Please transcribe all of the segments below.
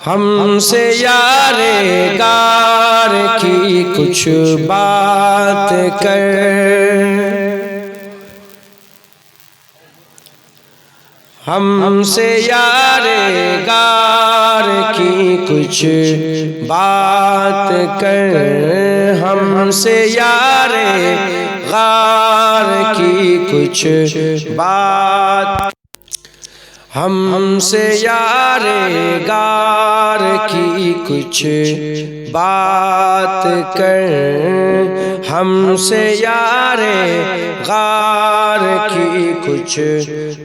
ہم سے یار غار کی کچھ بات کر، ہم سے یار غار کی کچھ بات کر، ہم سے یار غار کی کچھ بات، ہم سے یار غار کی کچھ بات کر، ہم سے یار غار کی کچھ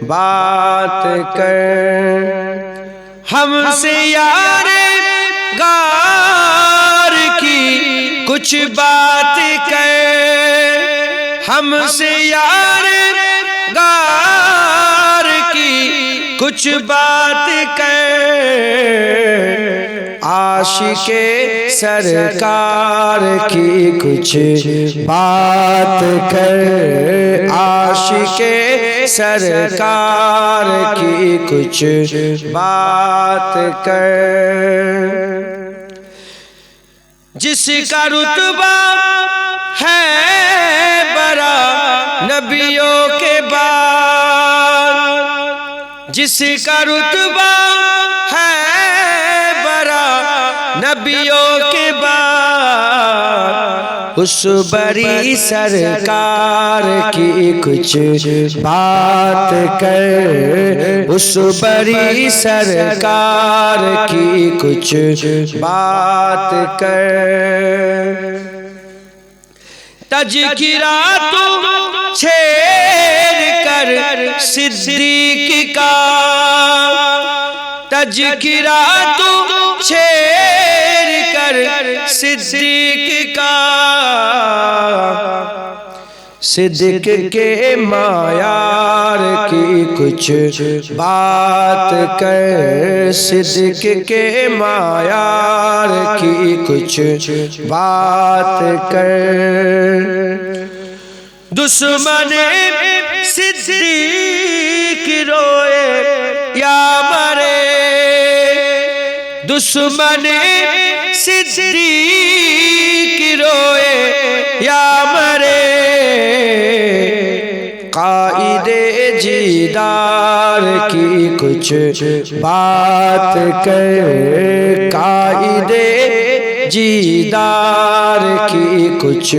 بات کر، ہم سے یار غار کی کچھ بات کر، ہم سے یار غار کی کچھ بات کر، عاشق سرکار کی کچھ بات کر، عاشق سرکار کی کچھ بات کر، جس کا رتبہ ہے بڑا نبیوں کے بعد، جس کا رتبہ ہے بڑا نبیوں کے بعد، اس بڑی سرکار کی کچھ بات کر، اس بڑی سرکار کی کچھ بات کر، تذکرہ تو چھیڑ کر صدیق کا، تذکرہ تو چھیڑ کر صدیق کا، صدق کے معیار کی کچھ بات کر، صدق کے معیار کی کچھ بات کر، دشمن صدیق روئے یا مرے، دشمن صدیق روئے یا مرے، قائد جیدار کی کچھ بات کر، قائد جیدار کی کچھ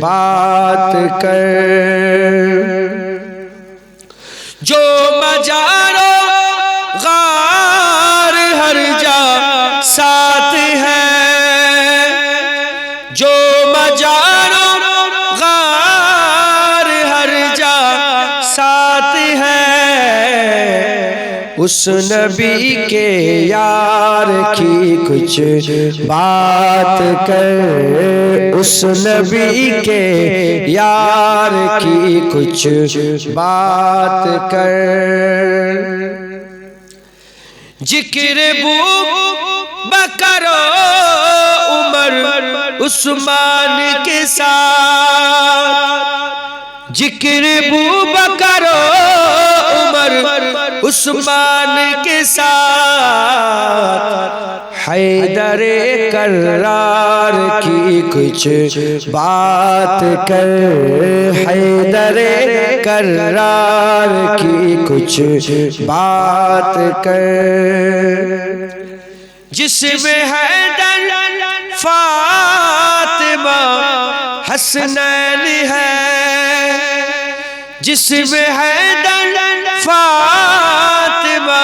بات کر، جو مجارو غار ہر جا ساتھ ہے، جو مجارو غار ہر جا ساتھ ہے، اس نبی کے یار کی کچھ بات کر، اس نبی کے یار کی کچھ بات کر، ذکر ابو بکر و عمر عثمان کے ساتھ، ذکر ابو بکر و عمر عثمان کے ساتھ، حیدر کرار کی کچھ بات کر، حیدر کرار کی کچھ بات کر، جس میں حیدر فاطمہ حسنین ہے، جس میں حیدر فاطمہ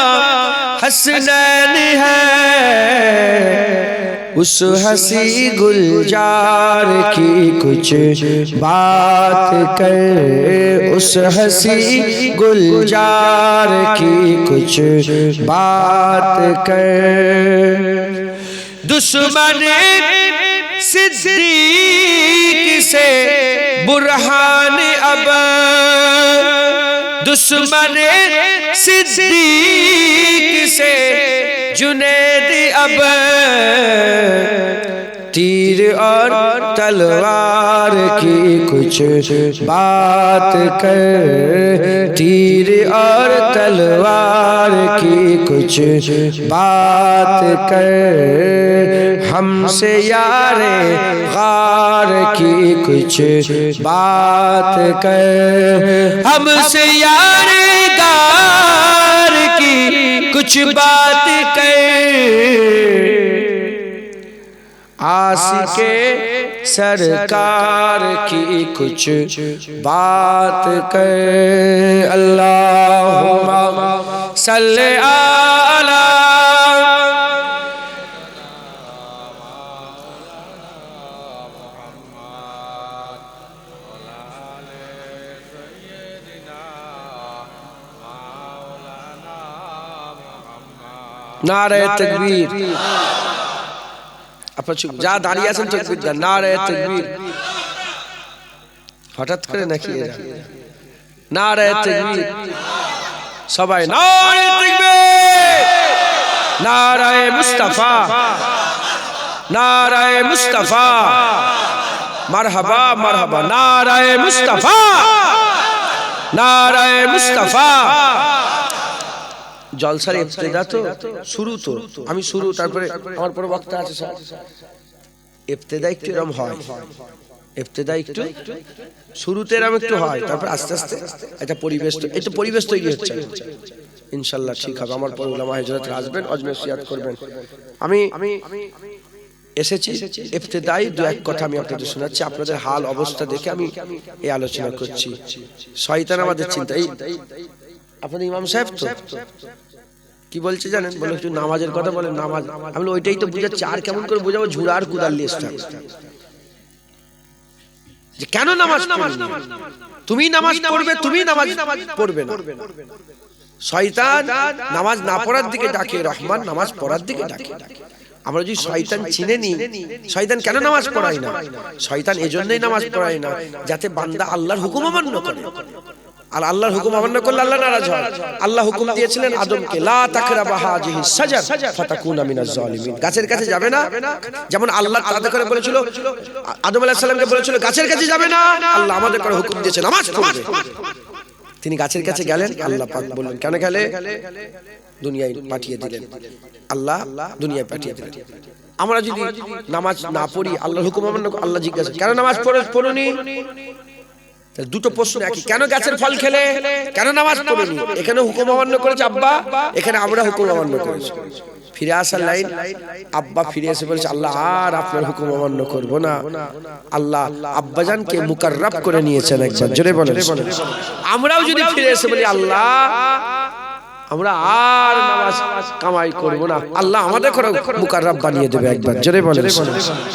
حسنین ہے، اس ہنسی گلزار کی کچھ بات کر، اس ہنسی گلزار کی کچھ بات کر، دشمن صدیق سے برہان اب، دشمن صدیق سے جنید اب، तीर और तलवार की कुछ बात कर, तीर और तलवार की कुछ बात कर, हमसे यारे गार की कुछ बात कर, हमसे यारे गार की कुछ बात कर, आशिके सरकार की कुछ बात कर। अल्लाहुम्मा सल्ले अला नारे तकबीर। আপনারা যা দাঁড়িয়ে আছেন তাকবীর দেন, নারে তাকবীর। হঠাৎ করে নাকি এরা নারে তাকবীর, সবাই নারে তাকবীর, নারে মুস্তাফা, নারে মুস্তাফা, মারহাবা মারহাবা, নারে মুস্তাফা, নারে মুস্তাফা। জলসার ইবতিদা তো শুরু, তো আমি শুরু, তারপরে আমার পরে বক্তা আছে স্যার। ইবতিদা একটু এরকম হয়, ইবতিদা একটু শুরুতে এরকম একটু হয়, তারপর আস্তে আস্তে একটা পরিবেশ, একটু পরিবেশ তৈরি হচ্ছে। ইনশাআল্লাহ ঠিক হবে। আমার পরে উলামা হযরতরা আসবেন, আজমের সিয়াত করবেন। আমি এসেছি ইবতিদাই দু এক কথা আমি আপনাদের শোনাচ্ছি, আপনাদের হাল অবস্থা দেখে আমি এই আলোচনা করছি। শয়তান আমাদের চিন্তা। এই আপনাদের ইমাম সাহেব তো কি বলছে জানেন? বলে একটু নামাজের কথা বলেন। নামাজ আমি বলি ওইটাই তো বুঝাচ্ছি, আর কেমন করে বুঝাবো? ঝুড়া আর কুদাল নিয়ে এসে যে কেন নামাজ পড়বে, তুমি নামাজ পড়বে, তুমি নামাজ পড়বে না। শয়তান নামাজ না পড়ার দিকে ডাকে, রহমান নামাজ পড়ার দিকে ডাকে। আমরা যদি শয়তান চিনে নি, শয়তান কেন নামাজ পড়ায় না? শয়তান এজন্যই নামাজ পড়ায় না যাতে বান্দা আল্লাহর হুকুম অমান্য করে। আর আল্লাহর হুকুম অমান্য করলে আল্লাহ নারাজ হয়। আল্লাহ হুকুম দিয়েছিলেন আদমকে, লা তাকরাবা হাযিহিস শাজার ফাতাকুনা মিনাজ জালিমিন, গাছের কাছে যাবে না। যেমন আল্লাহ তাদের করে বলেছিল, আদম আলাইহিস সালামকে বলেছিল গাছের কাছে যাবে না, আল্লাহ আমাদের করে হুকুম দিয়েছে নামাজ পড়বে। তিনি গাছের কাছে গেলেন, আল্লাহ পাক বললেন কেন গেলে? দুনিয়ায় পাঠিয়ে দিলেন, আল্লাহ দুনিয়ায় পাঠিয়ে দিলেন। আমরা যদি নামাজ না পড়ি, আল্লাহর হুকুম অমান্য, আল্লাহ জিজ্ঞাসা কেন নামাজ পড়োনি? দুটো প্রশ্ন একই, কেন গাছের ফল খেলে, কেন নামাজ পড়েনি? এখানে হুকুম অমান্য করেছে আব্বা, এখানে আমরা হুকুম অমান্য করেছি। ফিরে আসার লাইন, আব্বা ফিরে এসে বলছে আল্লাহ আর আপনার হুকুম অমান্য করব না। আল্লাহ আব্বাজানকে মুকাররাব করে নিয়েছেন একবার, জোরে বলেন। আমরাও যদি ফিরে এসে বলি আল্লাহ আমরা আর নামাজ কামাই করব না, আল্লাহ আমাদের করে মুকাররাব বানিয়ে দেবে একবার, জোরে বলেন।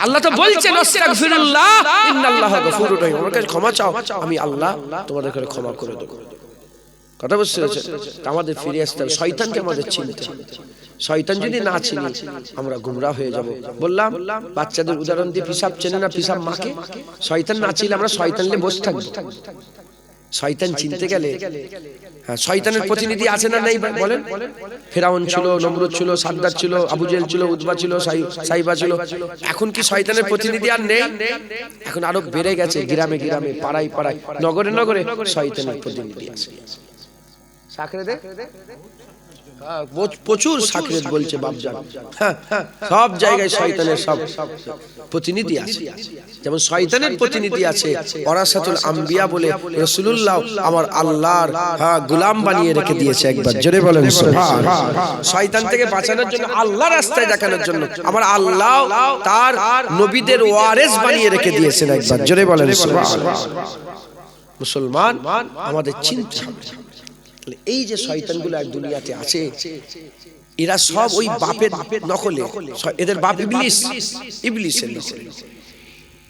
আল্লাহ তো বলছেন আস্তাগফিরুল্লাহ ইন্নাল্লাহা গফুরুর রহিম, আমার কাছে ক্ষমা চাও, আমি আল্লাহ তোমাদের করে ক্ষমা করে দেব। কথা বুঝতে পেরেছেন? আমাদের ফিরে আসতে হবে, শয়তানকে আমাদের চিনতে হবে। শয়তান যদি না চিনি আমরা গুমরাহ হয়ে যাব। বললাম বাচ্চাদের উদাহরণ দিয়ে, পিসাব চেনে না পিসাব মাকে, শয়তান না চিনলে আমরা শয়তান নিয়ে বসে থাকবো। শয়তান চিনতে গেলে, হ্যাঁ শয়তানের প্রতিনিধি আছে না নেই বলেন? ফেরাউন ছিল, নমরুদ ছিল, সাদ্দাত ছিল, আবু জেহেল ছিল, উতবা ছিল, সাইবা ছিল। এখন কি শয়তানের প্রতিনিধি আর নেই? এখন আরো বেড়ে গেছে, গ্রামে গ্রামে, পাড়ায় পাড়ায়, নগরে নগরে শয়তানের প্রতিনিধি আছে। সাকরেদে প্রচুর সাকরেদ বলছে বাপজান, সব জায়গায় শয়তানের সব প্রতিনিধি আছে। যেমন শয়তানের প্রতিনিধি আছে ওরাসাতুল আম্বিয়া বলে, রাসূলুল্লাহ আমার আল্লাহর গোলাম বানিয়ে রেখে দিয়েছে একবার, জোরে বলেন সুবহানাল্লাহ। শয়তান থেকে বাঁচানোর জন্য, আল্লাহর রাস্তায় দেখানোর জন্য আমার আল্লাহ তার নবীদের ওয়ারিস বানিয়ে রেখে দিয়েছেন একবার, জোরে বলেন সুবহানাল্লাহ। মুসলমান আমাদের চিন্তা হবে, এই যে শয়তানগুলো এক দুনিয়াতে আছে, এরা সব ওই বাপের নকলে। এদের বাপ ইবলিস, ইবলিসের নকলে।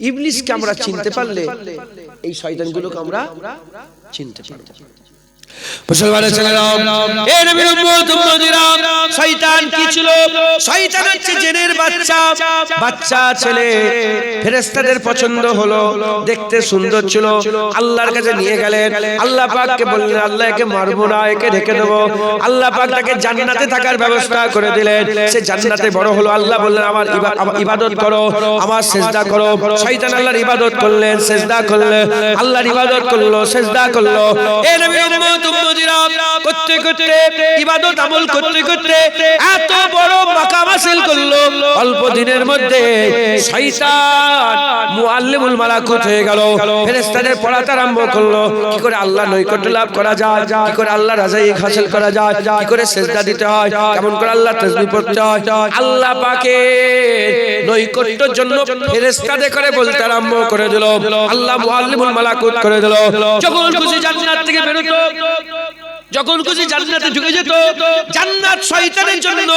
ইবলিসকে আমরা চিনতে পারলে এই শয়তানগুলোকে আমরা চিনতে পারব। মুসলমানের ছেলেরা, এ নবীর উম্মত উম্মতিরা, শয়তান কি ছিল? শয়তান হচ্ছে জিনের বাচ্চা, বাচ্চা ছেলে। ফেরেশতাদের পছন্দ হলো, দেখতে সুন্দর ছিল। আল্লাহর কাছে নিয়ে গেলেন, আল্লাহ পাককে বললেন, আল্লাহ একে মারবো না, একে রেখে দেবো। আল্লাহ পাক তাকে জান্নাতে থাকার ব্যবস্থা করে দিলেন। সে জান্নাতে বড় হলো। আল্লাহ বললেন, আমার ইবাদত করো, আমার সিজদা করো। শয়তান আল্লাহর ইবাদত করলেন, সিজদা করলেন, আল্লাহর ইবাদত করলো, সিজদা করলো। এ নবীর উম্মত উম্মতিরা, করতে করতে ইবাদত আমল করতে করতে এত বড় মাকাম হাসিল করলো, অল্প দিনের মধ্যে শয়তান মুআল্লিমুল মালাকুত হয়ে গেল। ফেরেশতাদের পড়াতে আরম্ভ করলো, কি করে আল্লাহ নৈকট্য লাভ করা যায়, কি করে আল্লাহ রাজাই হাসিল করা যায়, কি করে সিজদা দিতে হয়, কেমন করে আল্লাহ তাসবিহ পড়তে হয়। আল্লাহ পাকের নৈকট্যের জন্য ফেরেশতাদের করে বলতে আরম্ভ করে দিল। আল্লাহ মুআল্লিমুল মালাকুত করে দিল। যখন খুশি জান্নাত থেকে বেরোতো, যখন খুশি জান্নাতে ঢুকে যেত। জান্নাত শয়তানের জন্য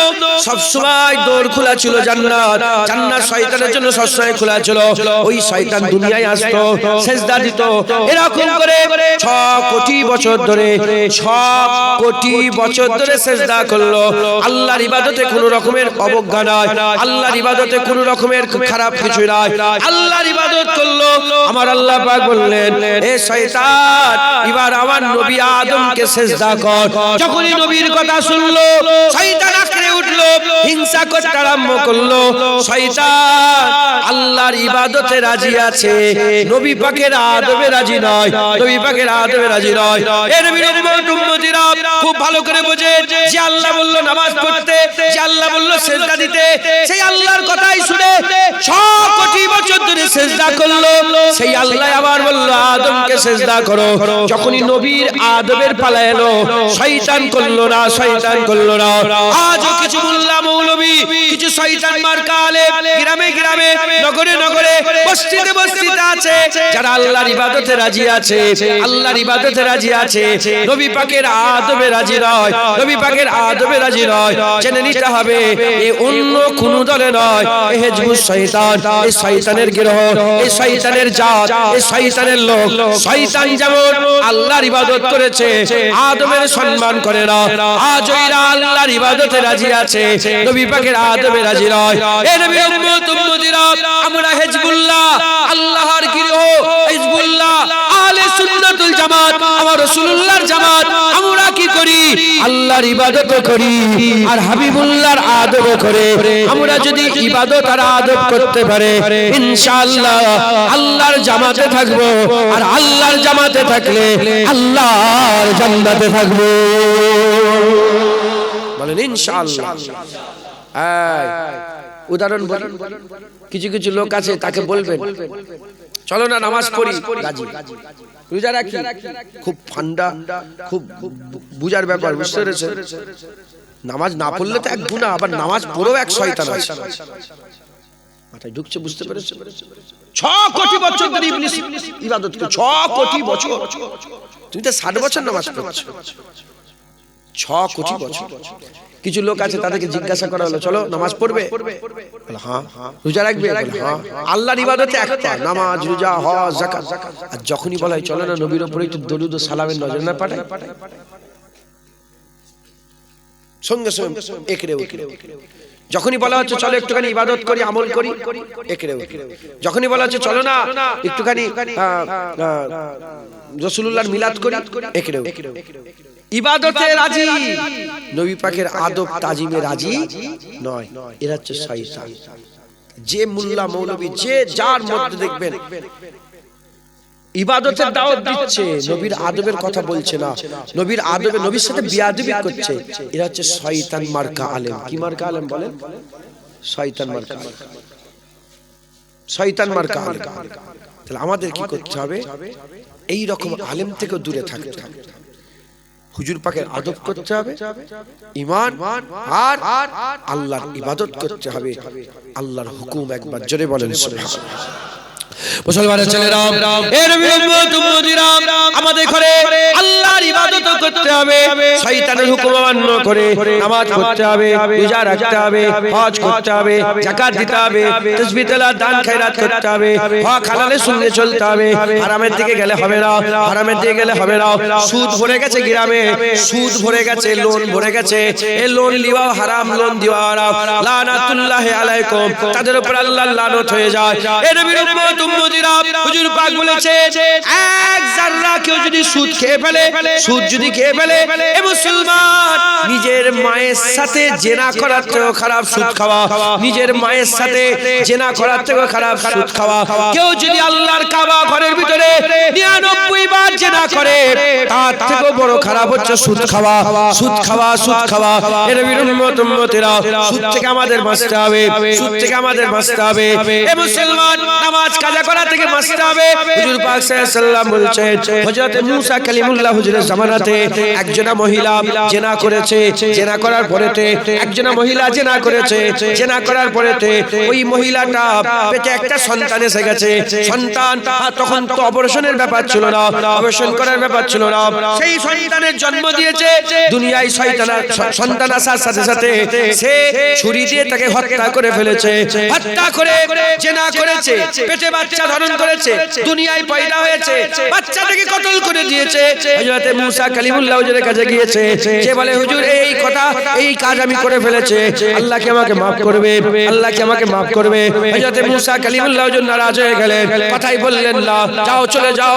সব সময় দোর খোলা ছিল। জান্নাত জান্নাত শয়তানের জন্য সব সময় খোলা ছিল। ওই শয়তান দুনিয়ায় আসতো, সিজদা দিত। এরকম করে 6 কোটি বছর ধরে, 6 কোটি বছর ধরে সিজদা করলো। আল্লাহর ইবাদতে কোনো রকমের অবজ্ঞা নাই, আল্লাহর ইবাদতে কোনো রকমের খারাপ কিছু নাই, আল্লাহর ইবাদত করলো। আমার আল্লাহ পাক বললেন, এ শয়তান, এবার আমার নবী আদমকে সিজদা কর। যখনই নবীর কথা শুনলো, শয়তান আঁকড়ে উঠলো, হিংসা করতে আরম্ভ করলো। শয়তান আল্লাহর ইবাদতে রাজি আছে, নবী পাকের আদবে রাজি নয়, নবী পাকের আদবে রাজি নয়। এর নবীর উম্মত উম্মতিরা খুব ভালো করে বোঝে, যে আল্লাহ বলল নামাজ পড়তে, যে আল্লাহ বলল সিজদা দিতে, সেই আল্লাহর কথাই শুনে 6 কোটি বছর ধরে সিজদা করলো। সেই আল্লাহ আবার বলল আদমকে সিজদা করো। যখনই নবীর আদবের পালা এলো, শয়তান করলো না, শয়তান করলো না। আজও কিছু মোল্লা মৌলবী, কিছু শয়তান মার্কা আলেম গ্রামে গ্রামে, নগরে নগরে, বস্তিতে বস্তিতে আছে, যারা আল্লাহর ইবাদতে রাজি আছে, আল্লাহর ইবাদতে রাজি আছে, নবী পাকের আদবে রাজি নয়, নবী পাকের আদবে রাজি নয়। জেনে নিতে হবে, এই অন্য কোন দলে নয়, এই হিজবুস শয়তান, এই শয়তানের গিরহ, এই শয়তানের জাত, এই শয়তানের লোক। শয়তান যেমন আল্লাহর ইবাদত করেছে, আদমের সম্মান করে না, আজ এরা আল্লাহর ইবাদতে রাজি আছে, নবী পাকের আদবে রাজি নয়। এ নবীর উম্মত উম্মতিরা, আমরা হিজবুল্লাহ, আল্লাহর গিরহ, হিজবুল্লাহ, আহলে সুন্নাতুল জামাত, আমার রাসূলুল্লাহর জামাত। আমরা কি করি? আল্লাহর ইবাদত করি আর হাবিবুল্লাহর আদব করে। আমরা যদি ইবাদত আর আদব করতে পারে, ইনশাআল্লাহ আল্লাহর জামাতে থাকবো, আর আল্লাহর জামাতে থাকলে আল্লাহর জান্নাতে থাকবো। বলেন ইনশাআল্লাহ। উদাহরণ বলেন, কিছু কিছু লোক আছে, তাকে বলবেন চলো না নামাজ পড়ি, রাজি। রোজা রাখি, খুব ঠান্ডা, খুব বুঝার ব্যাপার, বুঝতে পেরেছেন? নামাজ না পড়লে তো এক গুনাহ, আবার নামাজ পড়েও এক শয়তান আছে। মাথায় ঢুকছে, বুঝতে পেরেছেন? 6 কোটি বছর ধরে ইবলিস ইবাদত করে, 6 কোটি বছর। তুমি তো 60 বছর নামাজ পড়ছো, 6 কোটি বছর। কিছু লোক আছে, তাদেরকে জিজ্ঞাসা করা হলো চলো নামাজ পড়বে, বলে হ্যাঁ। রোজা রাখবে, বলে হ্যাঁ। আল্লাহর ইবাদতে একটা, নামাজ, রোজা, হজ, যাকাত। আর যখনই বলা হয় চলো না নবীর উপরে একটু দরুদ ও সালামের নজর না পাঠাই, সঙ্গে সঙ্গে একরে উঠে। যখনই বলা হচ্ছে চলো একটুখানি ইবাদত করি, আমল করি, একরে উঠে। যখনই বলা হচ্ছে চলো না একটুখানি রাসূলুল্লাহর মিলাদ করি, একরে উঠে। ইবাদতে রাজি, নবী পাকের আদব তাজিমে রাজি নয়। এরা হচ্ছে শয়তান। যে মোল্লা মৌলবী, যে যার মধ্যে দেখবেন ইবাদতের দাওয়াত দিচ্ছে, নবীর আদবের কথা বলছে না, নবীর আদবে নবীর সাথে বিয়াদবি করছে, এরা হচ্ছে শয়তান মার্কা আলেম। কি মার্কা আলেম বলেন? শয়তান মার্কা, শয়তান মার্কা আলেম। তাহলে আমাদের কি করতে হবে? এই রকম আলেম থেকে দূরে থাকতে হবে, হুজুর পাকের আদব করতে হবে, ঈমান আর আল্লাহর ইবাদত করতে হবে। আল্লাহর হুকুম একবার জোরে বলেন সুবহানাল্লাহ। মুসলমানের ছেলেরা, এ নবীর উম্মত উম্মতিরা, আমাদের ঘরে আল্লাহর ইবাদত করতে হবে, শয়তানের হুকুম অমান্য করে নামাজ পড়তে হবে, রোজা রাখতে হবে, হজ করতে হবে, যাকাত দিতে হবে, তাসবিহ তেলাওয়াত দান খয়রাত করতে হবে, হক হালালের সঙ্গে চলতে হবে, হারামের দিকে গেলে হবে না, হারামের দিকে গেলে হবে না। সুদ ভরে গেছে গ্রামে, সুদ ভরে গেছে, লোন ভরে গেছে, এই লোন লিওয়া হারাম, লোন দেওয়া হারাম, লানাতুল্লাহি আলাইকুম, তাদের উপর আল্লাহর লানত হয়ে যায়। এ নবীর উম্মত উম্মতিরা, হুজুর পাক বলেছে এক জাররা কেউ যদি সুদ খেয়ে ফেলে, সুদ যদি খেয়ে ফেলে, এ মুসলমান নিজের মায়ের সাথে জেনা করার থেকেও খারাপ সুদ খাওয়া, নিজের মায়ের সাথে জেনা করার থেকেও খারাপ সুদ খাওয়া। কেউ যদি আল্লাহর কাবা ঘরের ভিতরে 99 বার জেনা করে, তার থেকেও বড় খারাপ হচ্ছে সুদ খাওয়া, সুদ খাওয়া, সুদ খাওয়া। এ নবীর উম্মত উম্মতিরা, সুদ থেকে আমাদের বাঁচতে হবে, সুদ থেকে আমাদের বাঁচতে হবে। এ মুসলমান নামাজ কাজা করা থেকে বাঁচতে হবে। হুজুর পাক সাল্লাল্লাহু আলাইহি ওয়াসাল্লাম বলছেন, হযরত মূসা কালিমুল্লাহ হুজুরের জামানাতে একজনা মহিলা জেনা করেছে, জেনা করার পরেতে একজনা মহিলা জেনা করেছে, জেনা করার পরেতে ওই মহিলাটা পেটে একটা সন্তান এসে গেছে, সন্তান তখন তো অপারেশনের ব্যাপার ছিল না, অপারেশন করার ব্যাপার ছিল না, সেই সন্তানের জন্ম দিয়েছে। দুনিয়ায় সন্তান আসার সাথে সাথে সে ছুরি দিয়ে তাকে হত্যা করে ফেলেছে, হত্যা করে জেনা করেছে, পেটে বাচ্চা ধারণ করেছে, দুনিয়ায় পয়দা হয়েছে, বাচ্চাটাকে কতল করে দিয়েছে। হযরত মূসা কালিমুল্লাহ হুজুরের কাছে গিয়েছে, সে বলে হুজুর এই কথা, এই কাজ আমি করে ফেলেছে, আল্লাহ কি আমাকে maaf করবে, আল্লাহ কি আমাকে maaf করবে। হযরত মূসা কালিমুল্লাহ হুজুর নারাজ হয়ে গেলেন, কথাই বললেন না, যাও চলে যাও,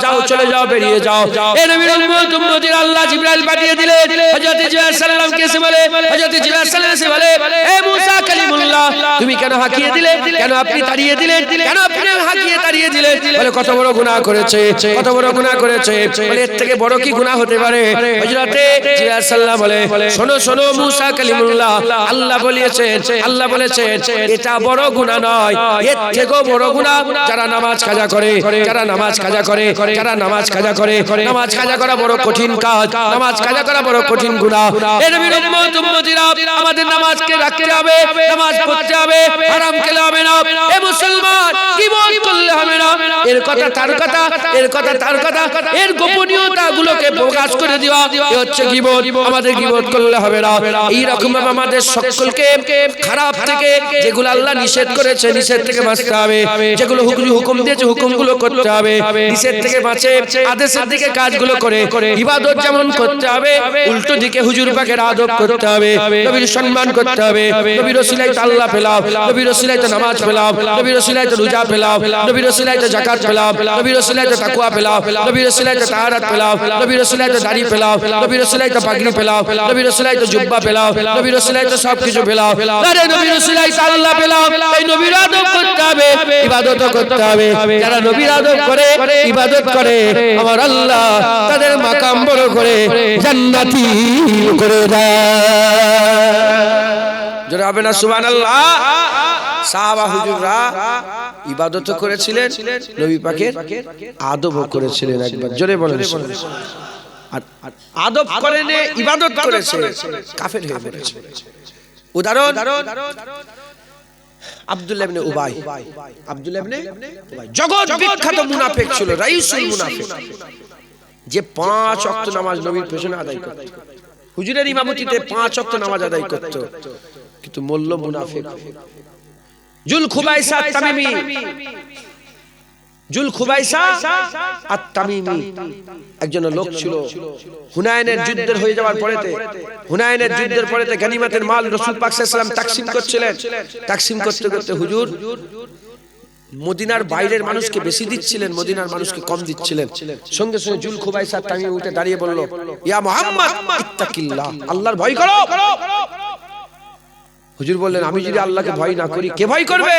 যাও চলে যাও, বেরিয়ে যাও। এই নবীর উম্মত উম্মতির আল্লাহ জিবরাইল পাঠিয়ে দিলেন। হযরত জিবরাইল সাল্লামকে এসে বলে, হযরত জিবরাইল সাল্লাম এসে বলে, এ মূসা কালিমুল্লাহ তুমি কেন হাকিয়ে দিলে, কেন আপনি তাড়িয়ে দিলেন, কেন আপনি হাকিয়ে তাড়িয়ে দিলেন? বলে কত বড় গুনাহ করেছে, কত বড় গুনাহ করেছে। বলে এর থেকে বড় কি গুনাহ হতে পারে? হযরত জিবরাইল সাল্লাম বলে, শোনো শোনো মূসা কালিমুল্লাহ, আল্লাহ বলেছেন, আল্লাহ বলেছেন এটা বড় গুনাহ নয়, এর থেকেও বড় গুনাহ যারা নামাজ কাজা করে, যারা নামাজ কাজা করে, যারা নামাজ কাজা করে। নামাজ কাজা করা বড় কঠিন কাজ, নামাজ কাজা করা বড় কঠিন গুনাহ। এই নবীর উম্মত উম্মতিরা, আমাদের নামাজকে রাখতে হবে, নামাজ পড়তে হবে, হারাম খেলে হবে না। এ মুসলমান গীবত করলে হবে না, এর কথা তার কথা, এর কথা তার কথা, এর গোপনীয়তা গুলোকে প্রকাশ করে দেওয়া হচ্ছে গীবত। আমাদের গীবত করলে হবে না। এই রকম ভাবে আমাদের সকলকে খারাপ থেকে, যেগুলো আল্লাহ নিষেধ করেছে নিষেধ থেকে বাঁচতে হবে, যেগুলো হুকুম দিয়েছে হুকুমগুলো করতে হবে, নিষেধ থেকে বাঁচে আদেশের দিকে কাজগুলো করে। ইবাদত যেমন করতে হবে, উল্টো দিকে হুজুর পাকের আদব করতে হবে, নবীর সম্মান করতে হবে, নবীর ওসিলায় তো আল্লাহ পেলাম, নবীর ওসিলায় তো নামাজ পেলাম, নবীর ওসিলায় তো রোজা পেলাম, নবীর ওসিলায় তো যাকাত পেলাম, নবীর ওসিলায় তো তাকওয়া পেলাম, নবীর ওসিলায় তো তাহারাত পেলাম, নবীর ওসিলায় তো দাড়ি পেলাম, নবীর ওসিলায় তো পাগড়ি পেলাম, নবীর ওসিলায় তো জুব্বা পেলাম, নবীর ওসিলায় তো সবকিছু পেলাম। আরে নবীর ওসিলায় তো আল্লাহ পেলাম, এই নবীর আদব করতে হবে, ইবাদত করতে হবে। যারা নবীর আদব করে, ইবাদত করে, আমার আল্লাহ তাদের মাকাম বড় করে জান্নাতি করে দেয়। জোরে হবে না সুবহানাল্লাহ। সাহাবা হুজুররা ইবাদত করেছিলেন, নবী পাকের আদবও করেছিলেন। একবার জোরে বলেন আর আদব করেন, ইবাদত করেছে, কাফের হয়ে পড়েছে। উদাহরণ আব্দুল্লাহ ইবনে উবাই, আব্দুল্লাহ ইবনে উবাই জগৎ বিখ্যাত মুনাফিক ছিল, রাইসুল মুনাফিক, যে 5 ওয়াক্ত নামাজ নবীর পেছনে আদায় করত, হুজুরের ইমামতিতে 5 ওয়াক্ত নামাজ আদায় করত, কিন্তু মল্ল মুনাফিক। জুল খুবাইসা তামিমি, জুল খুবাইসা আত-তামিমি একজন লোক ছিল। হুনাইনের যুদ্ধের হয়ে যাওয়ার পরেতে, হুনাইনের যুদ্ধের পরেতে গনিমতের মাল রাসূল পাক সাল্লাল্লাহু আলাইহি ওয়াসাল্লাম তাকসিম করছিলেন। তাকসিম করতে করতে হুজুর মদিনার বাইরের মানুষকে বেশি দিচ্ছিলেন, মদিনার মানুষকে কম দিচ্ছিলেন। সঙ্গে সঙ্গে জুল খুবাইসা তামিমি উঠে দাঁড়িয়ে বলল, ইয়া মুহাম্মদ ইত্তাকিল্লাহ, আল্লাহর ভয় করো। হুজুর বললেন, আমি যদি আল্লাহকে ভয় না করি কে ভয় করবে?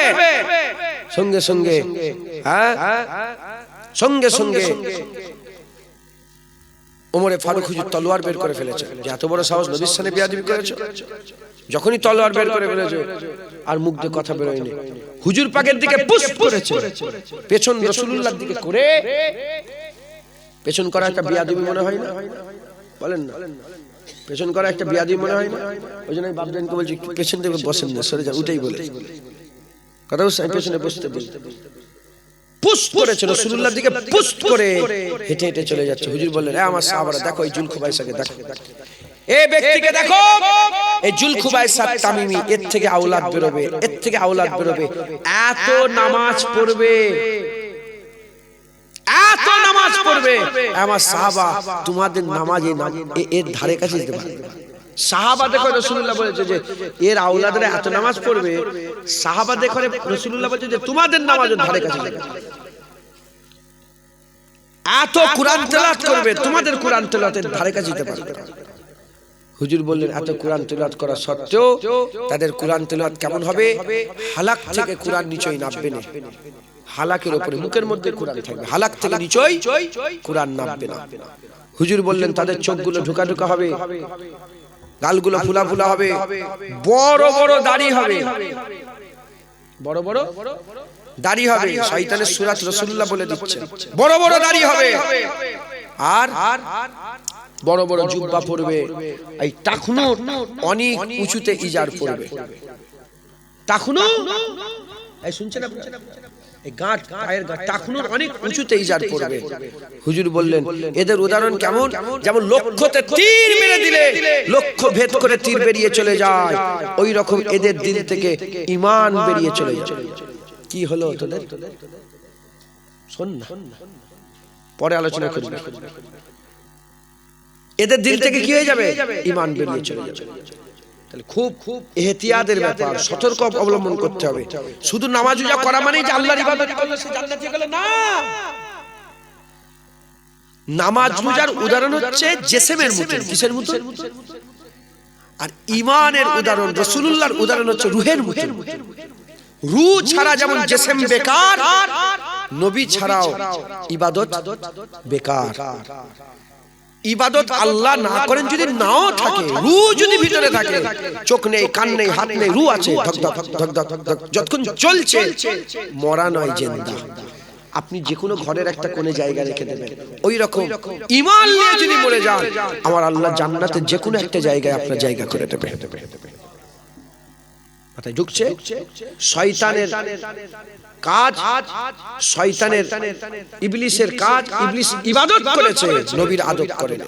সঙ্গে সঙ্গে সঙ্গে সঙ্গে ওমরে ফারুক হুজুর তলোয়ার বের করে ফেলেছে, যে এত বড় সাহস, নবীর সামনে বেয়াদবি করেছে। যখনই তলোয়ার বের করে ফেলেছে আর মুখ দিয়ে কথা বেরোয়নি, হুজুর পাকের দিকে পুশ করেছে, পেছন রাসূলুল্লাহর দিকে করে। পেছন করা একটা বেয়াদবি মনে হয় না? বলেন না, পেছন করা একটা বিয়াদি মনে হয় না? ওই জন্য আমি বাপজানকে বলছি পেছন থেকে বসেন না, সরে যান, উঠেই বলে কথা বুঝছেন, পেছনে বসতে দিন। পুস্ট করেছে, রাসূলুল্লাহর দিকে পুস্ট করে হেঁটে হেঁটে চলে যাচ্ছে। হুজুর বললেন, এ আমার সাহাবারা দেখো এই জুলখুবাইসাকে দেখো, এই ব্যক্তিকে দেখো, এই জুলখুবাইসা তামিমি, এর থেকে আওলাদ বেরোবে, এর থেকে আওলাদ বেরোবে, এত নামাজ পড়বে, এত নামাজ পড়বে। আমার সাহাবা তোমাদের নামাজে এর ধারে কাছে যেতে পারবে না। সাহাবা দেখো রাসূলুল্লাহ বলেছে যে এর আওলাদরা এত নামাজ পড়বে, সাহাবা দেখো রাসূলুল্লাহ বলেছে যে তোমাদের নামাজের ধারে কাছে যাবে, এত কোরআন তেলাওয়াত করবে, তোমাদের কোরআন তেলাওয়াতের ধারে কাছে যেতে পারবে না। হুজুর বললেন, এত কোরআন তেলাওয়াত করা সত্ত্বেও তাদের কোরআন তেলাওয়াত কেমন হবে? হালাক থেকে কোরআন নিচই নামবে না, হালাকের উপরে মুখের মধ্যে কোরআন থাকবে, হালাক থেকে নিচই কোরআন নামবে না। হুজুর বললেন, তাদের চোখগুলো ঢোকা ঢোকা হবে, গালগুলো ফুলা ফুলা হবে, বড় বড় দাড়ি হবে, বড় বড় দাড়ি হবে। শয়তানের সূরাত রাসূলুল্লাহ বলে দিচ্ছেন, বড় বড় দাড়ি হবে, আর বড় বড় জুব্বা পরবে, এই টাকনু অনেক উঁচুতে ইজার পরবে, টাকনু, এই শুনছেন আপনারা, এই গাঁট, পায়ের গাঁট, টাকনুর অনেক উঁচুতে ইজার পরবে। হুজুর বললেন, এদের উদাহরণ কেমন? যেমন লক্ষ্যতে তীর মেরে দিলে লক্ষ্য ভেদ করে তীর বেরিয়ে চলে যায়, ওই রকম এদের দিল থেকে ঈমান বেরিয়ে চলে যায়। কি হলো তোদের? শোন না, পরে আলোচনা করব। এদের দিল থেকে কি হয়ে যাবে? ঈমান বেরিয়ে চলে যাবে। তাহলে খুব খুব ইহতিয়াতের ব্যাপার, সতর্ক অবলম্বন করতে হবে। শুধু নামাজ রোজা করা মানে যে আল্লাহর ইবাদত করলে সে জান্নাতে গেল না। নামাজ রোজার উদাহরণ হচ্ছে জিসমের মতো, কিসের মতো? আর ঈমানের উদাহরণ, রাসূলুল্লাহর উদাহরণ হচ্ছে রূহের মতো। রূহ ছাড়া যেমন জিসম বেকার, নবী ছাড়াও ইবাদত বেকার। ইবাদত আল্লাহ না করেন যদি নাও থাকে, রূহ যদি ভিতরে থাকে, চোখ নেই, কান নেই, হাত নেই, রূহ আছে, ধক ধক ধক ধক ধক যতক্ষণ চলছে, মরা নয় জিন্দা। আপনি যে কোনো ঘরের একটা কোণে জায়গা রেখে দেবেন, ওই রকম ঈমান নিয়ে যদি মরে যান, আমার আল্লাহ জান্নাতের যে কোনো একটা জায়গায় আপনার জায়গা করে দেবে। মাথায় ঢুকছে? শয়তানের কাজ, শয়তানের ইবলিসের কাজ, ইবলিস ইবাদত করেছে, নবীর আদব করে না।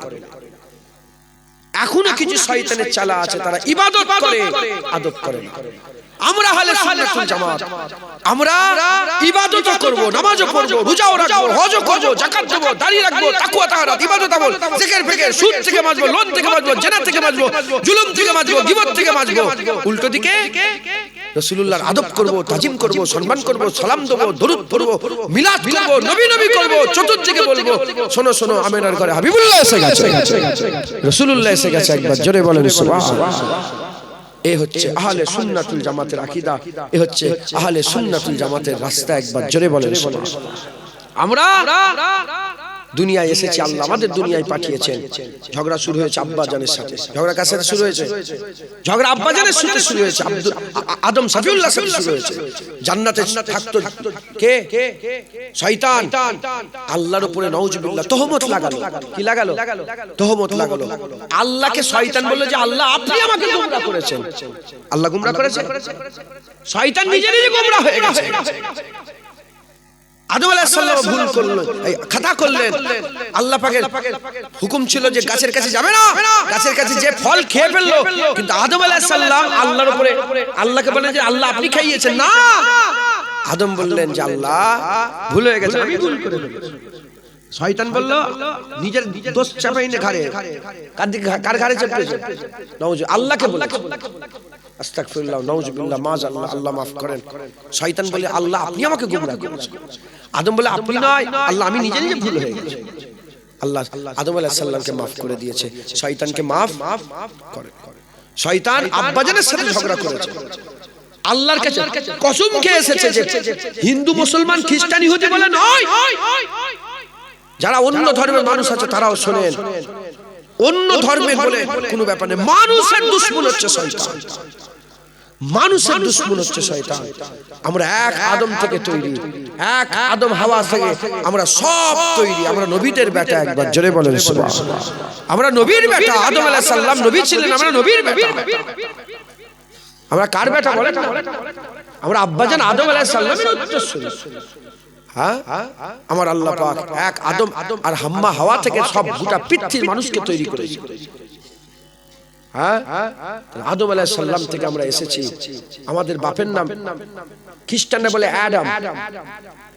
এখনো কিছু শয়তানের চালা আছে, তারা ইবাদত করে, আদব করে না। আমরা হলে সুন্নাতুল জামাত, আমরা ইবাদতও করব, নামাজও পড়ব, রোজাও রাখবো, হজও করব, যাকাত দেব, দাড়ি রাখবো, তাকওয়া তাহারাত, ইবাদত আমল, জিকির ফিকির, সুদ থেকে বাঁচবো, লোন থেকে বাঁচবো, জিনা থেকে বাঁচবো, জুলুম থেকে বাঁচবো, গীবত থেকে বাঁচবো। উল্টো দিকে রাসূলুল্লাহর আদব করব, তাজিম করব, সম্মান করব, সালাম দেব, দরুদ পড়ব, মিলাদ করব, নবী নবী করব, চতুর্দিকে বলবো, শোনো শোনো আমেনার ঘরে হাবিবুল্লাহ এসে গেছে, রাসূলুল্লাহ এসে গেছে। একবার জোরে বলেন সুবহানাল্লাহ। এ হচ্ছে আহলে সুন্নাতুল জামাতের আকীদা, এ হচ্ছে আহলে সুন্নাতুল জামাতের রাস্তা। একবার জোরে বলেন সুবহানাল্লাহ। আমরা দুনিয়ায় এসেছি, আল্লাহ আমাদের দুনিয়ায় পাঠিয়েছেন। ঝগড়া শুরু হয়েছে আব্বাজানের সাথে, ঝগড়া কার সাথে শুরু হয়েছে? ঝগড়া আব্বাজানের সাথে শুরু হয়েছে, আদম শফিউল্লাহর সাথে শুরু হয়েছে। জান্নাতে থাকতো কে? শয়তান। আল্লাহর উপরে নাউজুবিল্লাহ তহমত লাগালো। কি লাগালো? তহমত লাগালো। আল্লাহকে শয়তান বলল যে আল্লাহ আপনি আমাকে গোমরাহ করেছেন। আল্লাহ গোমরাহ করেছে? শয়তান নিজে নিজে গোমরাহ হয়ে গেছে। আদম আলাইহিস সালাম ভুল করলেন, খাতা করলেন। আল্লাহ পাকের হুকুম ছিল যে গাছের কাছে যাবে না, গাছের কাছে যে ফল খেয়ে ফেললো। কিন্তু আদম আলাইহিস সালাম আল্লাহর উপরে, আল্লাহকে বলেন যে আল্লাহ আপনি খাইয়েছেন না। আদম বললেন যে আল্লাহ ভুল হয়ে গেছে, আমি ভুল করে ফেলেছি। শয়তান বলল নিজের দোষ চাপাই না ঘাড়ে, কার ঘাড়ে চেপেছে? আল্লাহকে বলেছে। আস্তাগফিরুল্লাহ, নাউজুবিল্লাহ, মাযাল্লাহ, আল্লাহ মাফ করেন। শয়তান বলে আল্লাহ আপনি আমাকে গোমরাহ করেছেন। আদম বলে আপনি নয় আল্লাহ, আমি নিজে নিজে ভুল হয়ে গেছে। আল্লাহ আদম আলাইহিস সালামকে মাফ করে দিয়েছে, শয়তানকে মাফ করে। শয়তান আব্বাজানের সাথে ঝগড়া করেছে, আল্লাহর কাছে কসম খেয়ে এসেছে যে হিন্দু মুসলমান খ্রিস্টান ইহুদি বলে নয়, যারা অন্য ধর্মের মানুষ আছে তারাও শোনেন, অন্য ধর্মের বলে কোনো ব্যাপার নেই। মানুষের দুশমন হচ্ছে শয়তান, মানুষের দুশমন হচ্ছে শয়তান। আমরা এক আদম থেকে তৈরি, এক আদম হাওয়া থেকে আমরা সব তৈরি। আমরা নবীদের বেটা। একবার জোরে বলেন সুবহানাল্লাহ। আমরা নবীর বেটা। আদম আলাইহিস সালাম নবী ছিলেন, আমরা নবীর বেটা। আমরা কার বেটা বলেন? আমরা আব্বাজান আদম আলাইহিস সালামের উত্তরসূরি। হ্যাঁ, আমার আল্লাহ পাক এক আদম আর হাম্মা হাওয়া থেকে সব গোটা পৃথিবীর মানুষকে তৈরি করেছে। হ্যাঁ, আদম আলাইহিস সালাম থেকে আমরা এসেছি। আমাদের বাপের নাম খ্রিস্টানরা বলে অ্যাডাম,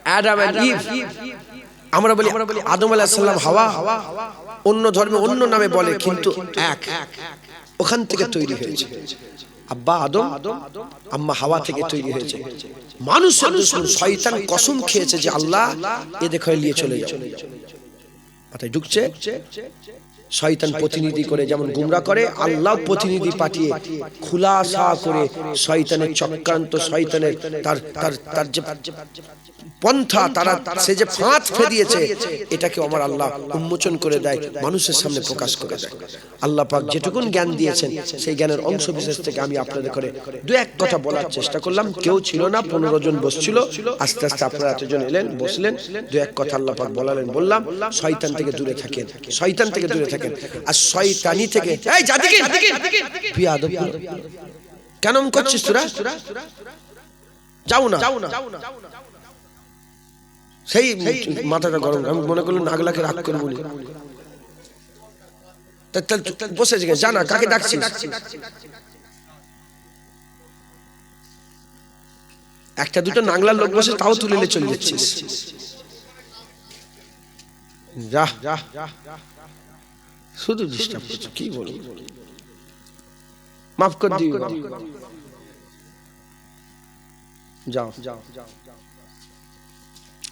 অ্যাডাম এন্ড ইভ। আমরা বলি আদম আলাইহিস সালাম, হাওয়া। অন্য ধর্মে অন্য নামে বলে, কিন্তু এক, ওখান থেকে তৈরি হয়েছে। আব্বা আদম, আম্মা হাওয়া থেকে তৈরি হয়েছে। মানুষের দুশমন শয়তান কসম খেয়েছে যে আল্লাহ এ দেখে নিয়ে চলে যাও। মাথায় ঢুকছে। শয়তান প্রতিনিধি করে যেমন গুমরা করে, আল্লাহ প্রতিনিধি পাঠিয়ে খুলাসা করে শয়তানের চক্রান্ত, শয়তানের তার যে পন্থা, সে যে ফাঁদ ফেদিয়েছে, এটাকে আমার আল্লাহ উন্মোচন করে দেয়, মানুষের সামনে প্রকাশ করে দেয়। আল্লাহ পাক যেটুকুন জ্ঞান দিয়েছেন সেই জ্ঞানের অংশ বিশেষ থেকে আমি আপনাদের করে দু এক কথা বলার চেষ্টা করলাম। কেউ ছিল না, 15 জন বসছিল। আস্তে আস্তে আপনারা এতজন এলেন, বসলেন, দু এক কথা আল্লাহ পাক বলালেন। বললাম শয়তান থেকে দূরে থাকেন, শয়তান থেকে দূরে থাকেন। আর শয়তানি থেকে, এই জাদিকে বিয়াদব, কেন করছিস তোরা? যাও না। সেই মাথাটা গরম, আমি মনে করলাম নাগলাকে রাগ করবো। বসেছে, জানা কাকে ডাকছিস? একটা দুটো নাগলার লোক বসে, তাও তুলে নিয়ে চলে যাচ্ছিস। যা, শুধু ডিস্টার্ব করছো, কি বলবো, মাফ কর দিও। যাও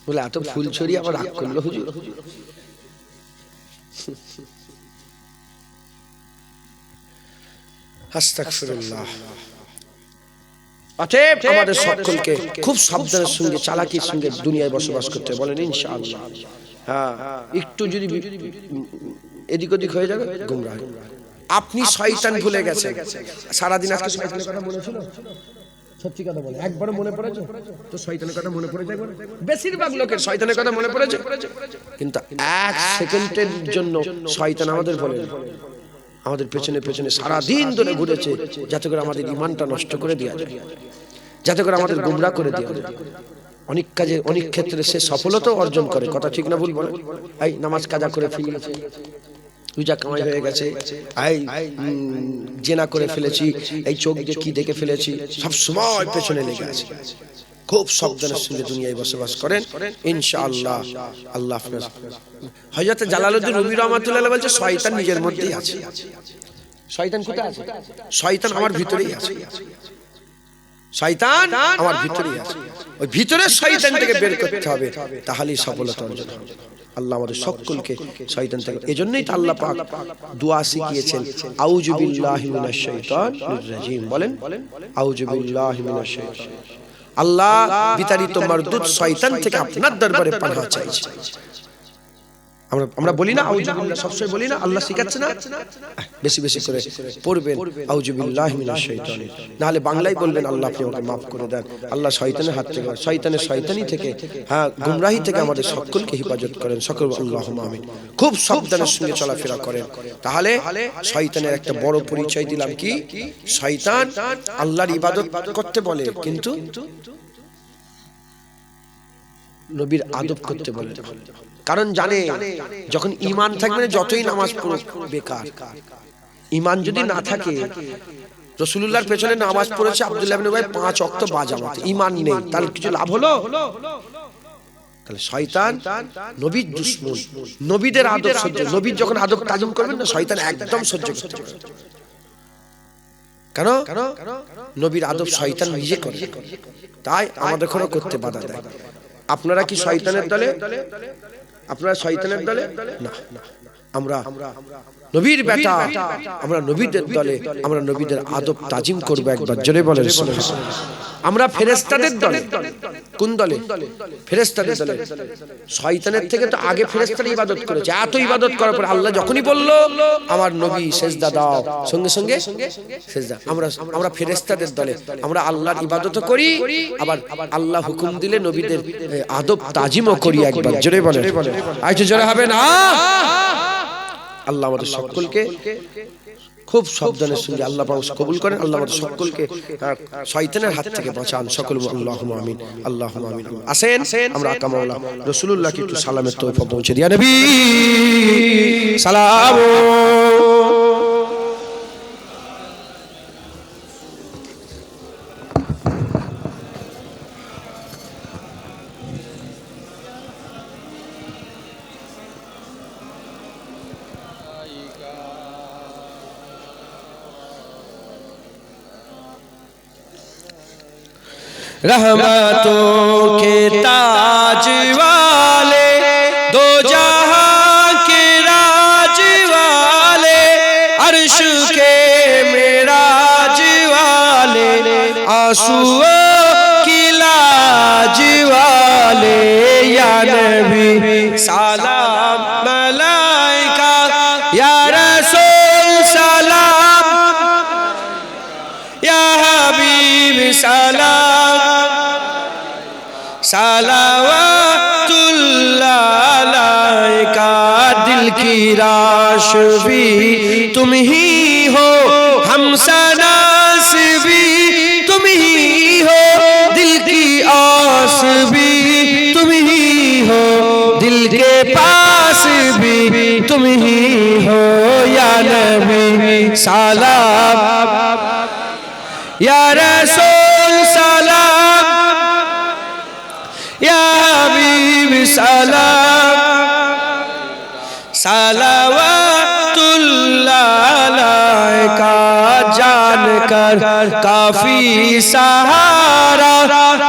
বলে এত ফুল ছড়িয়ে আবার রাগ করলো হুজুর। আস্তাগফিরুল্লাহ। অতএব আমাদের সকলকে খুব সাবধানের সঙ্গে, চালাকির সঙ্গে দুনিয়ায় বসবাস করতে বলেন ইনশাআল্লাহ। হ্যাঁ, একটু যদি এদিক ওদিক হয়ে যাবে গুমরাহ। আপনি শয়তান ভুলে গেছেন। সারাদিন আজকে শয়তানের কথা মনে ছিল? সত্যি কথা বলে, একবারও মনে পড়েছে তো? শয়তানের কথা মনে পড়ে যায়? বেশিরভাগ লোকের শয়তানের কথা মনে পড়েছে, কিন্তু এক সেকেন্ডের জন্য শয়তান আমাদের বলে, আমাদের পেছনে পেছনে সারাদিন ধরে ঘুরেছে, যাতে করে আমাদের ঈমানটা নষ্ট করে দেওয়া যায়, যাতে করে আমাদের গুমরাহ করে দেওয়া যায়। অনেক কাজে, অনেক ক্ষেত্রে সে সফলতাও অর্জন করে। কথা ঠিক না ভুল বলে? এই নামাজ কাজা করে ফেলেছি, রোজা কামাই হয়ে গেছে, জেনা করে ফেলেছি, এই চোখ দিয়ে কি দেখে ফেলেছি, সব সময় পেছনে লেগে আছে। খুব সাবধানের সঙ্গে দুনিয়ায় বসবাস করেন ইনশাআল্লাহ। আল্লাহ হাফেজ। হযরত জালালউদ্দিন রুমি রাহমাতুল্লাহ বলছে শয়তান নিজের মধ্যেই আছে। শয়তান কোথায় আছে? শয়তান আমার ভিতরেই আছে। শয়তান আমার ভিতরেই আছে। ওই ভিতরের শয়তান থেকে বের করতে হবে, তাহলেই সফলতা অর্জন হবে। আল্লাহ আমাদের সকলকে শয়তান থেকে, এজন্যই তো আল্লাহ পাক দোয়া শিখিয়েছেন, আউযু বিল্লাহি মিনাশ শাইতানির রাজিম। বলেন আউযু বিল্লাহি মিনাশ শাইতান। আল্লাহ বিতাড়িত মারদুদ শয়তান থেকে আপনার দরবারে পানাহ চাইছি। আমরা বলি না আউযু বিল্লাহ, সবসময় বলি না? আল্লাহ শিখাচ্ছে না? বেশি বেশি করে পড়বেন আউযু বিল্লাহি মিনাশ শাইতানির। নাহলে বাংলায় বলবেন আল্লাহ আপনি আমাকে মাফ করে দেন। আল্লাহ শয়তানের হাত থেকে, শয়তানের শয়তানি থেকে, হ্যাঁ গুমরাহি থেকে আমাদের সকলকে হেফাজত করেন। সকল আল্লাহুম্মা আমিন। খুব সাবধানের সঙ্গে চলাফেরা করেন, তাহলে শয়তানের একটা বড় পরিচয় দিলাম কি? শয়তান আল্লাহর ইবাদত করতে বলে, কিন্তু নবীর আদব করতে বলে। কারণ জানে যখন ঈমান থাকবে না, যতই নামাজ পড়ো বেকার। ঈমান যদি না থাকে, রাসূলুল্লাহর পেছনে নামাজ পড়েছে আব্দুল্লাহ ইবনে উবাই 5 ওয়াক্ত বাজামাতে, ঈমান নেই, তাহলে কিছু লাভ হলো? তাহলে শয়তান নবীর দুশমন, নবীদের আদব সহ্য, নবীর যখন আদব তাজিম করবেন না, শয়তান একদম সহ্য করতে পারে। কেন? নবীর আদব শয়তান নিজে করে, তাই আমাদের কোনো করতে বাধা দেয়। আপনারা কি শয়তানের দলে? আপনারা শয়তানের দলে না, আমরা নবীর বেটা, আমরা নবীদের দলে, আমরা নবীদের আদব তাজিম করব। একবার জোরে বলেন সুবহানাল্লাহ। আমরা ফেরেশতাদের দলে। কোন দলে? ফেরেশতাদের দলে। শয়তানের থেকে তো আগে ফেরেশতারা ইবাদত করেছে। এত ইবাদত করার পর আল্লাহ যখনই বলল আমার নবী সেজদা দাও, সঙ্গে সঙ্গে সেজদা। আমরা ফেরেশতাদের দলে, আমরা আল্লাহর ইবাদতও করি, আবার আল্লাহ হুকুম দিলে নবীদের আদব তাজিমও করি। একবার জোরে বলেন, আরেকটু জোরে হবে না? আল্লাহ আমাদের সকলকে খুব সাবধানের সঙ্গে আল্লাহ পাক কবুল করেন। আল্লাহ আমাদের সকলকে শয়তানের হাত থেকে বাঁচান। সকল আল্লাহুম্মা আমিন, আল্লাহুম্মা আমিন। আসেন আমরা আকা মাওলা রাসূলুল্লাহকে একটু সালামের তোহফা পৌঁছে দিয়া নবী সালাম। रहमतों के ताज वाले, दो जहां के राज वाले, अर्श के मेराज वाले, आंसुओं की लाज वाले, या नबी सलाम मलाइका, या रसूल सलाम, या हबीब सलाम, सलावतुल्लाह अलैका। दिल की राश भी तुम ही हो, हमसनास भी तुम ही हो, दिल की आस भी तुम ही हो, दिल के पास भी तुम ही हो, या नबी सलाम, या रसूल सलाम, या हबीब सलाम, सलावतुल्लाह अलैका। जान कर काफी सहारा